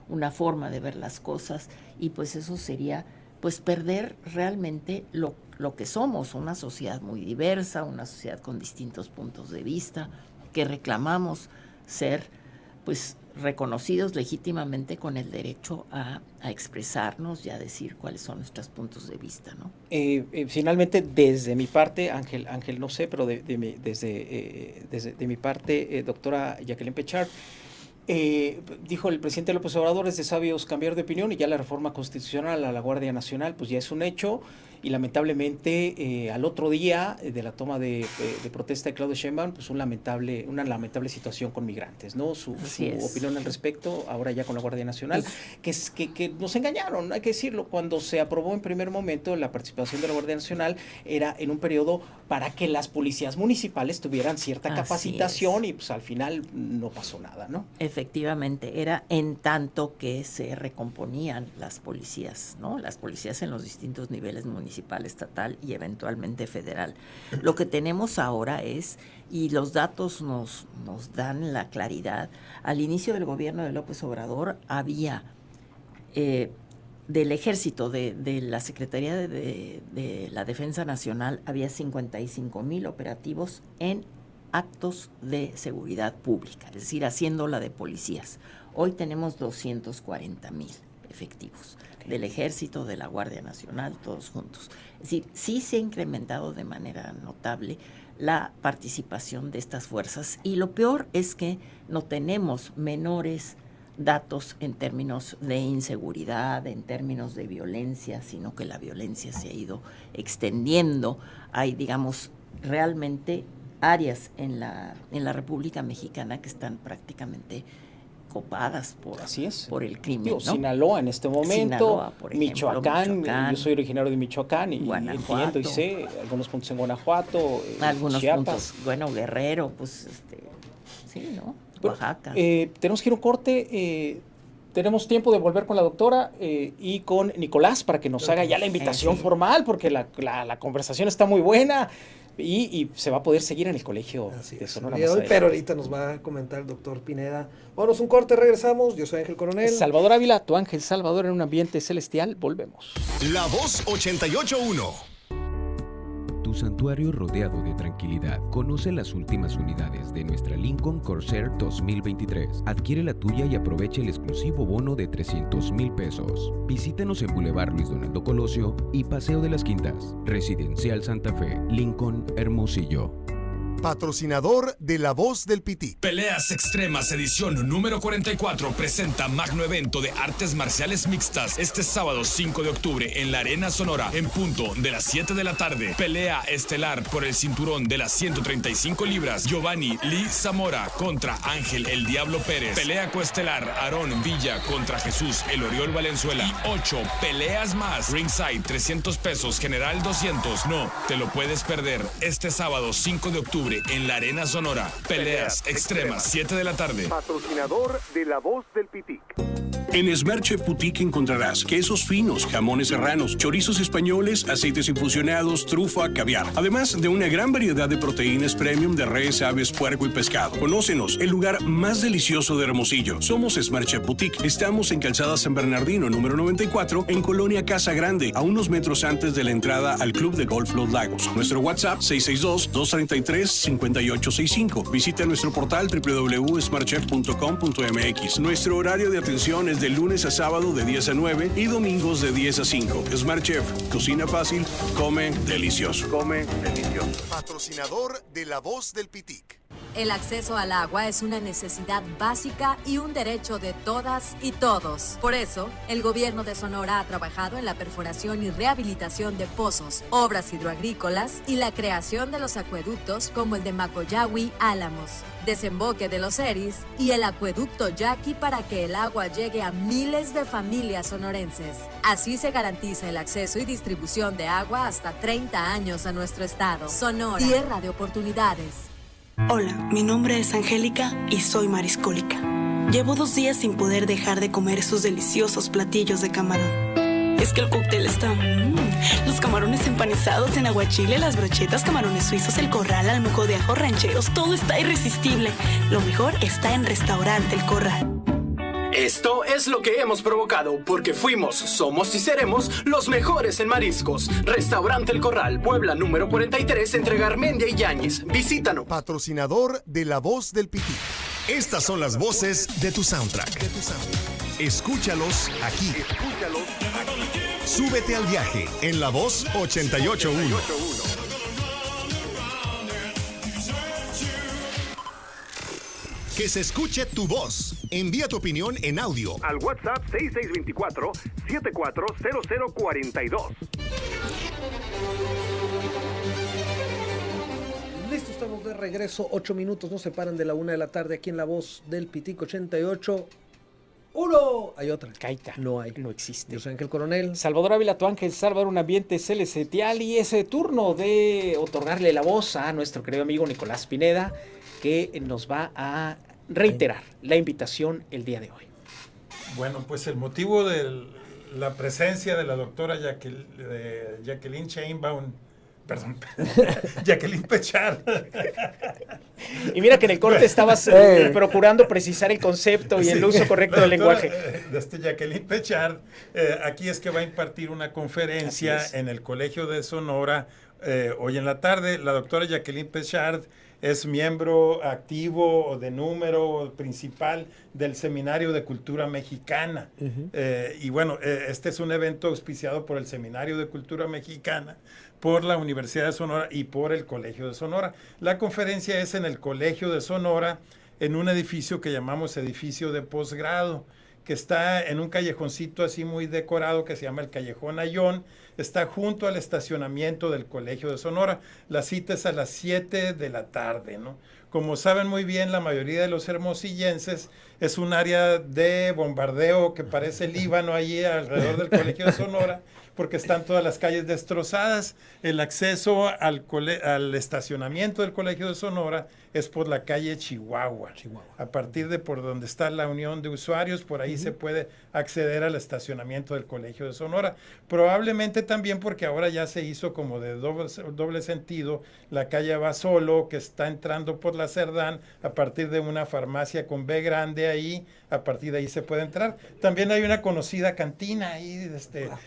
[SPEAKER 4] una forma de ver las cosas, y pues eso sería pues perder realmente lo que somos, una sociedad muy diversa, una sociedad con distintos puntos de vista, que reclamamos ser pues reconocidos legítimamente con el derecho a expresarnos y a decir cuáles son nuestros puntos de vista, ¿no?
[SPEAKER 2] Finalmente, desde mi parte, Ángel no sé, pero desde mi parte, doctora Jacqueline Pechard, dijo el presidente López Obrador: es de sabios cambiar de opinión, y ya la reforma constitucional a la Guardia Nacional pues ya es un hecho, y lamentablemente al otro día de la toma de protesta de Claudia Sheinbaum, pues una lamentable situación con migrantes, ¿no? Su opinión al respecto, ahora ya con la Guardia Nacional, que nos engañaron, hay que decirlo. Cuando se aprobó en primer momento la participación de la Guardia Nacional, era en un periodo para que las policías municipales tuvieran cierta capacitación, y pues al final no pasó nada, ¿no?
[SPEAKER 4] Efectivamente, era en tanto que se recomponían las policías, ¿no? Las policías en los distintos niveles municipal, estatal y eventualmente federal. Lo que tenemos ahora es, y los datos nos dan la claridad, al inicio del gobierno de López Obrador había del Ejército, de la Secretaría de la Defensa Nacional, había 55,000 operativos en actos de seguridad pública, es decir, haciéndola de policías. Hoy tenemos 240,000 efectivos del Ejército, de la Guardia Nacional, todos juntos. Es decir, sí se ha incrementado de manera notable la participación de estas fuerzas, y lo peor es que no tenemos menores datos en términos de inseguridad, en términos de violencia, sino que la violencia se ha ido extendiendo. Hay, digamos, realmente áreas en la República Mexicana que están prácticamente copadas por el crimen, ¿no?
[SPEAKER 2] Sinaloa en este momento,
[SPEAKER 4] Sinaloa, por ejemplo,
[SPEAKER 2] Michoacán, yo soy originario de Michoacán, y entiendo y sé algunos puntos en Guanajuato,
[SPEAKER 4] algunos
[SPEAKER 2] Chiapas.
[SPEAKER 4] puntos, Guerrero, pues sí, ¿no? Oaxaca.
[SPEAKER 2] Tenemos que ir a un corte, tenemos tiempo de volver con la doctora y con Nicolás para que nos haga ya la invitación formal, porque la conversación está muy buena. Y se va a poder seguir en el colegio de Sonora.
[SPEAKER 1] Pero ahorita nos va a comentar el doctor Pineda. Vámonos un corte, regresamos. Yo soy Ángel Coronel.
[SPEAKER 2] Salvador Ávila, tu ángel Salvador en un ambiente celestial. Volvemos.
[SPEAKER 10] La Voz 88.1.
[SPEAKER 11] Tu santuario rodeado de tranquilidad. Conoce las últimas unidades de nuestra Lincoln Corsair 2023. Adquiere la tuya y aprovecha el exclusivo bono de 300,000 pesos. Visítanos en Boulevard Luis Donaldo Colosio y Paseo de las Quintas. Residencial Santa Fe, Lincoln, Hermosillo.
[SPEAKER 10] Patrocinador de La Voz del Pitic.
[SPEAKER 7] Peleas Extremas edición número 44 presenta magno evento de artes marciales mixtas este sábado 5 de octubre en la Arena Sonora en punto de las 7 de la tarde. Pelea estelar por el cinturón de las 135 libras. Giovanni Lee Zamora contra Ángel el Diablo Pérez. Pelea coestelar Aarón Villa contra Jesús el Oriol Valenzuela. Y 8 peleas más. Ringside 300 pesos, general 200. No te lo puedes perder este sábado 5 de octubre en la Arena Sonora. Peleas Extremas, 7 de la tarde.
[SPEAKER 8] Patrocinador de La Voz del Pitic.
[SPEAKER 12] En Smart Chef Boutique encontrarás quesos finos, jamones serranos, chorizos españoles, aceites infusionados, trufa, caviar. Además de una gran variedad de proteínas premium de res, aves, puerco y pescado. Conócenos, el lugar más delicioso de Hermosillo. Somos Smart Chef Boutique. Estamos en Calzada San Bernardino, número 94, en Colonia Casa Grande, a unos metros antes de la entrada al Club de Golf Los Lagos. Nuestro WhatsApp 662-233-5865. Visita nuestro portal www.smartchef.com.mx. Nuestro horario de atención es de lunes a sábado de 10 a 9 y domingos de 10 a 5. Smart Chef, cocina fácil, come delicioso.
[SPEAKER 8] Come delicioso.
[SPEAKER 10] Patrocinador de La Voz del Pitic.
[SPEAKER 13] El acceso al agua es una necesidad básica y un derecho de todas y todos. Por eso, el gobierno de Sonora ha trabajado en la perforación y rehabilitación de pozos, obras hidroagrícolas y la creación de los acueductos como el de Macoyahui Álamos, Desemboque de los Eris y el acueducto Yaqui para que el agua llegue a miles de familias sonorenses. Así se garantiza el acceso y distribución de agua hasta 30 años a nuestro estado. Sonora, tierra de oportunidades.
[SPEAKER 14] Hola, mi nombre es Angélica y soy mariscólica. Llevo 2 días sin poder dejar de comer esos deliciosos platillos de camarón. Es que el cóctel está... Los camarones empanizados en aguachile, las brochetas, camarones suizos, el corral, al mojo de ajo, rancheros, todo está irresistible. Lo mejor está en Restaurante El Corral.
[SPEAKER 15] Esto es lo que hemos provocado, porque fuimos, somos y seremos los mejores en mariscos. Restaurante El Corral, Puebla número 43, entre Garmendia y Yáñez. Visítanos.
[SPEAKER 10] Patrocinador de La Voz del Pitic. Estas son las voces de tu soundtrack. Escúchalos aquí. Súbete al viaje en La Voz 88.1. Que se escuche tu voz. Envía tu opinión en audio
[SPEAKER 8] al WhatsApp 6624-740042.
[SPEAKER 1] Listo, estamos de regreso. 8 minutos nos separan de la 1 de la tarde aquí en La Voz del Pitic 88. ¡Uno! Hay otra.
[SPEAKER 2] Caita.
[SPEAKER 1] No hay.
[SPEAKER 2] No existe.
[SPEAKER 1] Yo soy Ángel Coronel.
[SPEAKER 2] Salvador Ávila, tu Ángel, Salvador, un ambiente celestial, y ese turno de otorgarle la voz a nuestro querido amigo Nicolás Pineda, que nos va a reiterar la invitación el día de hoy.
[SPEAKER 3] Bueno, pues el motivo de la presencia de la doctora Jacqueline Sheinbaum, perdón, Jacqueline Pechard.
[SPEAKER 2] Y mira que en el corte estabas procurando precisar el concepto y el uso correcto del lenguaje.
[SPEAKER 3] Jacqueline Pechard, aquí es que va a impartir una conferencia en el Colegio de Sonora hoy en la tarde. La doctora Jacqueline Pechard es miembro activo o de número principal del Seminario de Cultura Mexicana. Y bueno, este es un evento auspiciado por el Seminario de Cultura Mexicana, por la Universidad de Sonora y por el Colegio de Sonora. La conferencia es en el Colegio de Sonora, en un edificio que llamamos edificio de posgrado, que está en un callejoncito así muy decorado que se llama el Callejón Ayón. Está junto al estacionamiento del Colegio de Sonora. La cita es a las 7 de la tarde, ¿no? Como saben muy bien, la mayoría de los hermosillenses, es un área de bombardeo que parece Líbano allí alrededor del Colegio de Sonora, porque están todas las calles destrozadas. El acceso al estacionamiento del Colegio de Sonora es por la calle Chihuahua. A partir de por donde está la unión de usuarios, por ahí se puede acceder al estacionamiento del Colegio de Sonora. Probablemente también porque ahora ya se hizo como de doble sentido la calle Basolo, que está entrando por la Cerdán, a partir de una farmacia con B grande ahí, a partir de ahí se puede entrar. También hay una conocida cantina ahí,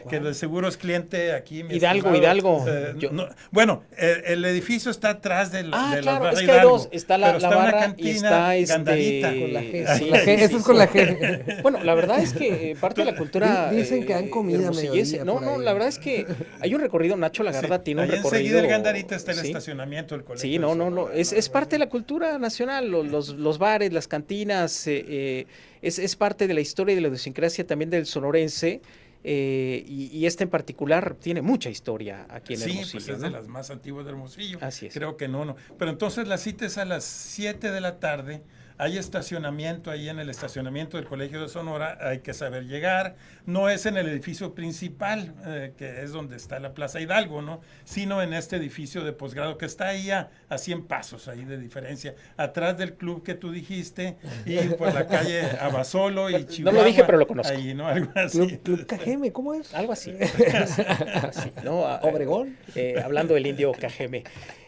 [SPEAKER 3] que de seguro es cliente aquí.
[SPEAKER 2] Hidalgo.
[SPEAKER 3] Bueno, el edificio está atrás de la
[SPEAKER 2] claro,
[SPEAKER 3] barra
[SPEAKER 2] es que
[SPEAKER 3] Hidalgo,
[SPEAKER 2] hay dos, está la
[SPEAKER 3] una
[SPEAKER 2] barra
[SPEAKER 3] cantina
[SPEAKER 2] y está
[SPEAKER 3] Gandarita.
[SPEAKER 1] Con la G.
[SPEAKER 2] Sí,
[SPEAKER 1] Eso es con la G.
[SPEAKER 2] Bueno, la verdad es que parte de la cultura
[SPEAKER 1] dicen que han comida
[SPEAKER 2] hermosillense. No, la verdad es que hay un recorrido. Nacho Lagarda tiene un recorrido.
[SPEAKER 3] Enseguida el Gandarita está el estacionamiento del colegio.
[SPEAKER 2] Sí, no. Es parte de la cultura nacional. Los bares, las cantinas, es parte de la historia y de la idiosincrasia también del sonorense. Y esta en particular tiene mucha historia aquí en Hermosillo.
[SPEAKER 3] Sí, pues es de las más antiguas de Hermosillo.
[SPEAKER 2] Así es.
[SPEAKER 3] Creo que no. Pero entonces la cita es a las 7 de la tarde. Hay estacionamiento ahí en el estacionamiento del Colegio de Sonora, hay que saber llegar. No es en el edificio principal, que es donde está la Plaza Hidalgo, ¿no? Sino en este edificio de posgrado que está ahí a 100 pasos ahí de diferencia, atrás del club que tú dijiste, y por la calle Abasolo y Chihuahua.
[SPEAKER 2] No lo dije, pero lo conozco.
[SPEAKER 3] Ahí, ¿no? Algo así.
[SPEAKER 1] Club Cajeme, ¿cómo es?
[SPEAKER 2] Algo así. ¿No?
[SPEAKER 1] Obregón.
[SPEAKER 2] Hablando del indio Cajeme.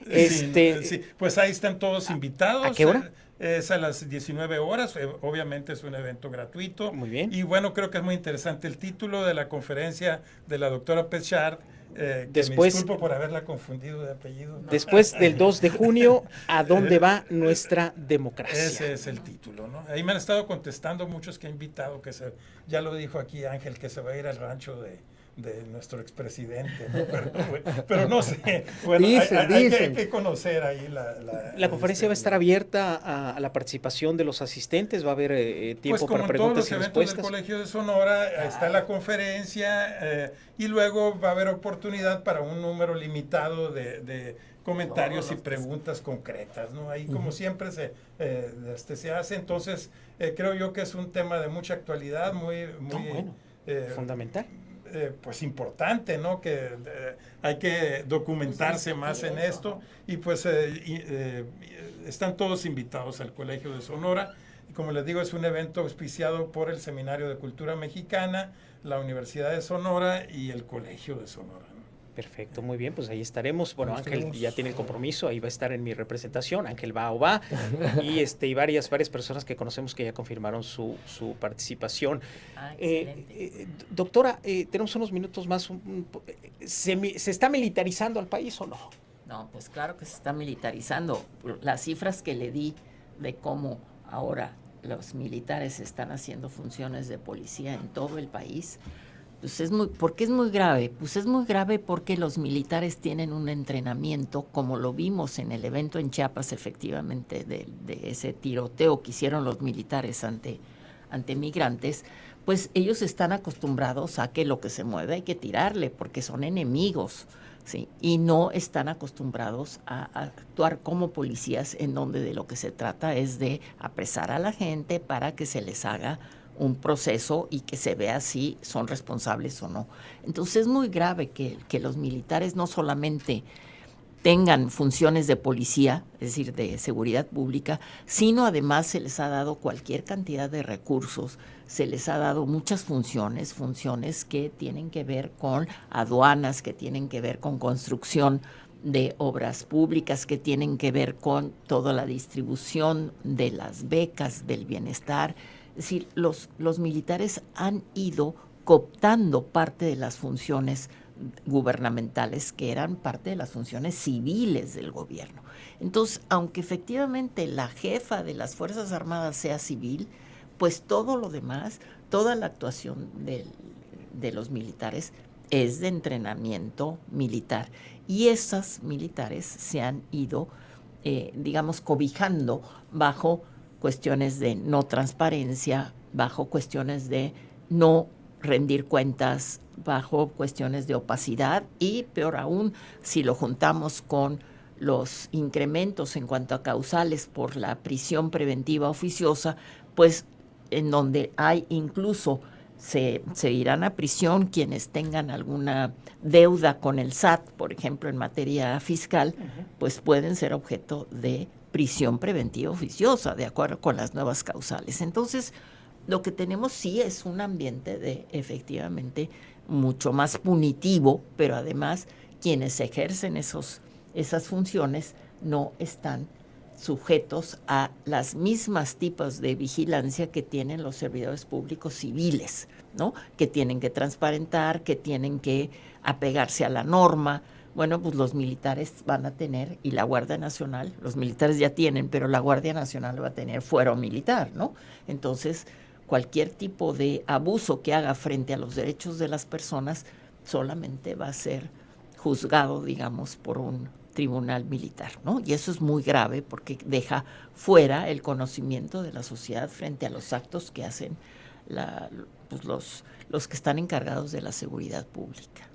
[SPEAKER 3] Sí, pues ahí están todos invitados.
[SPEAKER 2] ¿A qué hora?
[SPEAKER 3] Es a las 19 horas, obviamente es un evento gratuito.
[SPEAKER 2] Muy bien.
[SPEAKER 3] Y bueno, creo que es muy interesante el título de la conferencia de la doctora Pechard,
[SPEAKER 2] después,
[SPEAKER 3] me disculpo por haberla confundido de apellido. ¿No?
[SPEAKER 2] Después del 2 de junio, ¿a dónde va nuestra democracia?
[SPEAKER 3] Ese es el título, ¿no? Ahí me han estado contestando muchos que he invitado, ya lo dijo aquí Ángel, que se va a ir al rancho de nuestro expresidente, ¿no? Pero no sé, bueno, hay que conocer ahí
[SPEAKER 2] la conferencia va a estar abierta a la participación de los asistentes, va a haber tiempo para preguntas y respuestas.
[SPEAKER 3] Pues como todos los eventos del Colegio de Sonora, está la conferencia y luego va a haber oportunidad para un número limitado de comentarios y preguntas concretas, ¿no? Ahí como siempre se hace, entonces creo yo que es un tema de mucha actualidad, muy
[SPEAKER 2] fundamental.
[SPEAKER 3] Pues importante, ¿no? Que hay que documentarse más en esto y pues están todos invitados al Colegio de Sonora. como les digo, es un evento auspiciado por el Seminario de Cultura Mexicana, la Universidad de Sonora y el Colegio de Sonora.
[SPEAKER 2] Perfecto, muy bien, pues ahí estaremos. Bueno, Ángel ya tiene el compromiso, ahí va a estar en mi representación, Ángel va y varias personas que conocemos que ya confirmaron su participación. Doctora, tenemos unos minutos más. ¿Se está militarizando al país o no?
[SPEAKER 4] No, pues claro que se está militarizando. Las cifras que le di de cómo ahora los militares están haciendo funciones de policía en todo el país. Pues ¿por qué es muy grave? Pues es muy grave porque los militares tienen un entrenamiento, como lo vimos en el evento en Chiapas, efectivamente, de ese tiroteo que hicieron los militares ante migrantes, pues ellos están acostumbrados a que lo que se mueve hay que tirarle, porque son enemigos, ¿sí? Y no están acostumbrados a actuar como policías, en donde de lo que se trata es de apresar a la gente para que se les haga un proceso y que se vea si son responsables o no. Entonces es muy grave que los militares no solamente tengan funciones de policía, es decir, de seguridad pública, sino además se les ha dado cualquier cantidad de recursos, se les ha dado muchas funciones que tienen que ver con aduanas, que tienen que ver con construcción de obras públicas, que tienen que ver con toda la distribución de las becas del bienestar. Es decir, los militares han ido cooptando parte de las funciones gubernamentales que eran parte de las funciones civiles del gobierno. Entonces, aunque efectivamente la jefa de las Fuerzas Armadas sea civil, pues todo lo demás, toda la actuación de los militares es de entrenamiento militar. Y esas militares se han ido, cobijando bajo cuestiones de no transparencia, bajo cuestiones de no rendir cuentas, bajo cuestiones de opacidad y, peor aún, si lo juntamos con los incrementos en cuanto a causales por la prisión preventiva oficiosa, pues en donde hay incluso se irán a prisión quienes tengan alguna deuda con el SAT, por ejemplo, en materia fiscal, pues pueden ser objeto de prisión preventiva oficiosa, de acuerdo con las nuevas causales. Entonces, lo que tenemos sí es un ambiente de, efectivamente, mucho más punitivo, pero además quienes ejercen esas funciones no están sujetos a las mismas tipos de vigilancia que tienen los servidores públicos civiles, ¿no? Que tienen que transparentar, que tienen que apegarse a la norma. Bueno, pues los militares van a tener, y la Guardia Nacional, los militares ya tienen, pero la Guardia Nacional va a tener fuero militar, ¿no? Entonces, cualquier tipo de abuso que haga frente a los derechos de las personas solamente va a ser juzgado, digamos, por un tribunal militar, ¿no? Y eso es muy grave porque deja fuera el conocimiento de la sociedad frente a los actos que hacen los que están encargados de la seguridad pública.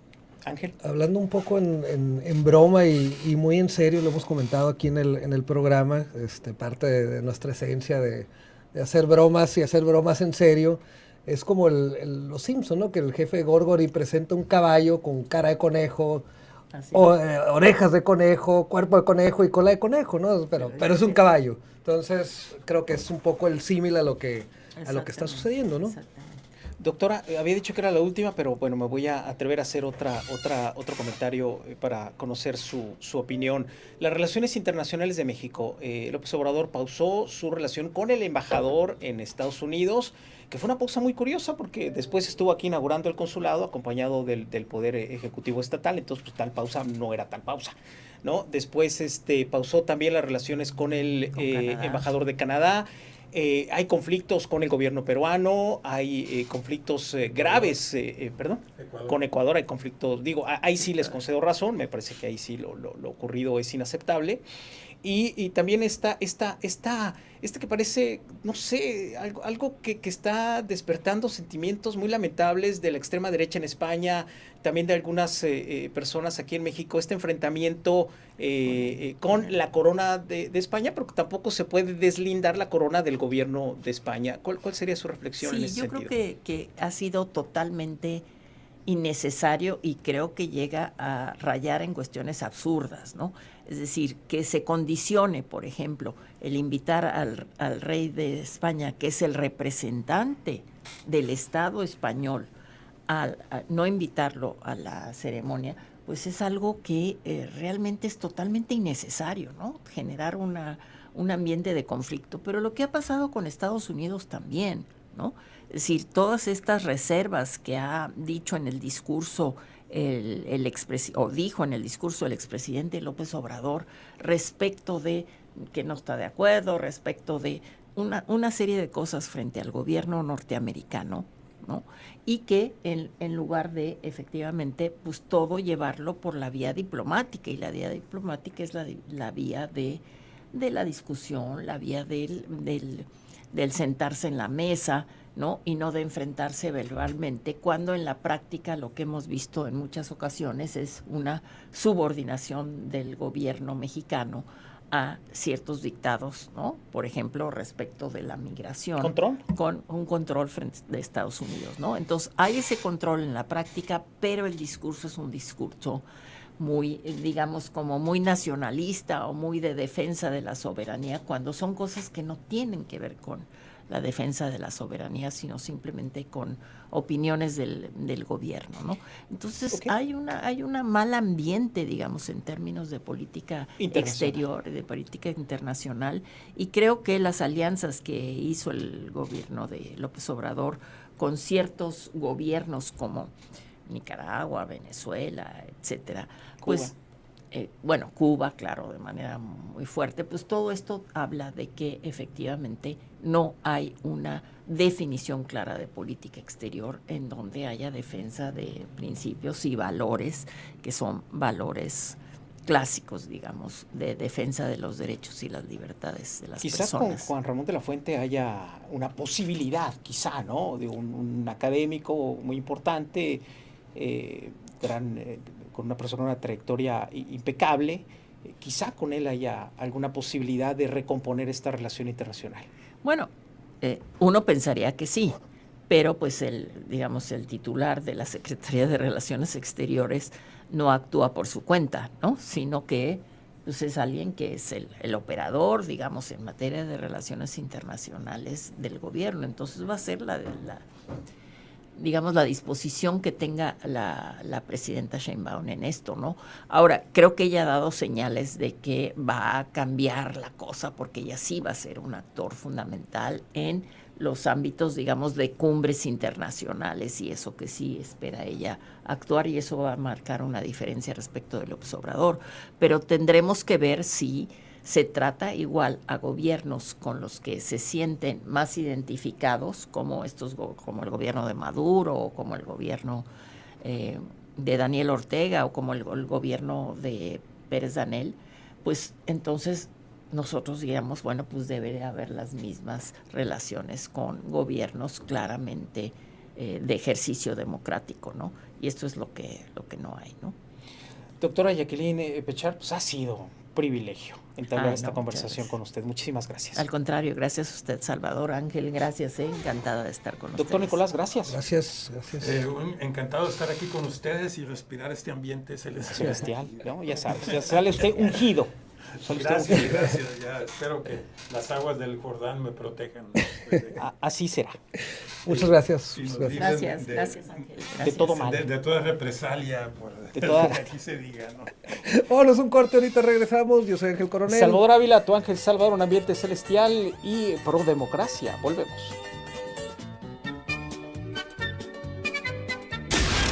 [SPEAKER 2] Ángel.
[SPEAKER 1] Hablando un poco en broma y muy en serio, lo hemos comentado aquí en el programa, parte de nuestra esencia de hacer bromas y hacer bromas en serio, es como los Simpson, ¿no? Que el jefe Gorgory presenta un caballo con cara de conejo, orejas de conejo, cuerpo de conejo y cola de conejo, ¿no? Pero es un caballo. Entonces, creo que es un poco el símil a lo que está sucediendo, ¿no?
[SPEAKER 2] Doctora, había dicho que era la última, pero bueno, me voy a atrever a hacer otro comentario para conocer su opinión. Las relaciones internacionales de México. López Obrador pausó su relación con el embajador en Estados Unidos, que fue una pausa muy curiosa porque después estuvo aquí inaugurando el consulado acompañado del Poder Ejecutivo Estatal, entonces pues tal pausa no era tal pausa, ¿no? Después pausó también las relaciones con el embajador de Canadá. Hay conflictos con el gobierno peruano, hay conflictos graves, con Ecuador hay conflictos, ahí sí les concedo razón, me parece que ahí sí lo ocurrido es inaceptable. Y también está que parece, no sé, algo que está despertando sentimientos muy lamentables de la extrema derecha en España, también de algunas personas aquí en México, este enfrentamiento con la corona de España, pero tampoco se puede deslindar la corona del gobierno de España. ¿Cuál sería su reflexión en ese sentido?
[SPEAKER 4] Sí, yo creo que ha sido totalmente innecesario y creo que llega a rayar en cuestiones absurdas, ¿no? Es decir, que se condicione, por ejemplo, el invitar al rey de España, que es el representante del Estado español, a no invitarlo a la ceremonia, pues es algo que realmente es totalmente innecesario, ¿no? Generar un ambiente de conflicto. Pero lo que ha pasado con Estados Unidos también, ¿no? Es decir, todas estas reservas que ha dicho en el discurso dijo en el discurso el expresidente López Obrador respecto de que no está de acuerdo, respecto de una serie de cosas frente al gobierno norteamericano, ¿no? Y que en lugar de efectivamente pues todo llevarlo por la vía diplomática, y la vía diplomática es la vía de la discusión, la vía del sentarse en la mesa, ¿no? Y no de enfrentarse verbalmente, cuando en la práctica lo que hemos visto en muchas ocasiones es una subordinación del gobierno mexicano a ciertos dictados, ¿no? Por ejemplo, respecto de la migración.
[SPEAKER 2] ¿Control?
[SPEAKER 4] Con un control frente de Estados Unidos, ¿no? Entonces, hay ese control en la práctica, pero el discurso es un discurso muy, digamos, como muy nacionalista o muy de defensa de la soberanía, cuando son cosas que no tienen que ver con la defensa de la soberanía, sino simplemente con opiniones del gobierno, ¿no? Entonces, hay una mal ambiente, digamos, en términos de política exterior, de política internacional, y creo que las alianzas que hizo el gobierno de López Obrador con ciertos gobiernos como Nicaragua, Venezuela, etcétera, pues Cuba, claro, de manera muy fuerte, pues todo esto habla de que efectivamente no hay una definición clara de política exterior en donde haya defensa de principios y valores que son valores clásicos, digamos, de defensa de los derechos y las libertades de las personas.
[SPEAKER 2] Quizás con Juan Ramón de la Fuente haya una posibilidad, quizá, ¿no? De un académico muy importante, con una persona, una trayectoria impecable, quizá con él haya alguna posibilidad de recomponer esta relación internacional.
[SPEAKER 4] Bueno, uno pensaría que sí, pero pues el titular de la Secretaría de Relaciones Exteriores no actúa por su cuenta, ¿no? Sino que pues, es alguien que es el operador, digamos, en materia de relaciones internacionales del gobierno. Entonces va a ser la disposición que tenga la presidenta Sheinbaum en esto, ¿no? Ahora, creo que ella ha dado señales de que va a cambiar la cosa, porque ella sí va a ser un actor fundamental en los ámbitos, digamos, de cumbres internacionales, y eso que sí espera ella actuar, y eso va a marcar una diferencia respecto de López Obrador. Pero tendremos que ver si se trata igual a gobiernos con los que se sienten más identificados, como el gobierno de Maduro, o como el gobierno de Daniel Ortega, o como el gobierno de Pérez Danel, pues entonces nosotros digamos, bueno, pues debe haber las mismas relaciones con gobiernos claramente de ejercicio democrático, ¿no? Y esto es lo que no hay, ¿no?
[SPEAKER 2] Doctora Jacqueline Pechard, pues ha sido privilegio entablar esta conversación con usted. Muchísimas gracias.
[SPEAKER 4] Al contrario, gracias a usted, Salvador. Ángel, gracias, encantada de estar con ustedes.
[SPEAKER 2] Doctor Nicolás, gracias.
[SPEAKER 1] Gracias.
[SPEAKER 3] Encantado de estar aquí con ustedes y respirar este ambiente
[SPEAKER 2] celestial. ¿No? Ya sabes, ya sale usted ungido.
[SPEAKER 3] Gracias. Ya espero que las aguas del Jordán me protejan.
[SPEAKER 2] Así será.
[SPEAKER 1] Muchas gracias.
[SPEAKER 4] Gracias, Ángel. Gracias.
[SPEAKER 3] De todo mal. De toda represalia, aquí se diga, ¿no?
[SPEAKER 1] Vámonos un corte, ahorita regresamos. Yo soy Ángel Coronel.
[SPEAKER 2] Salvador Ávila, tu Ángel Salvador, un ambiente celestial y pro democracia. Volvemos.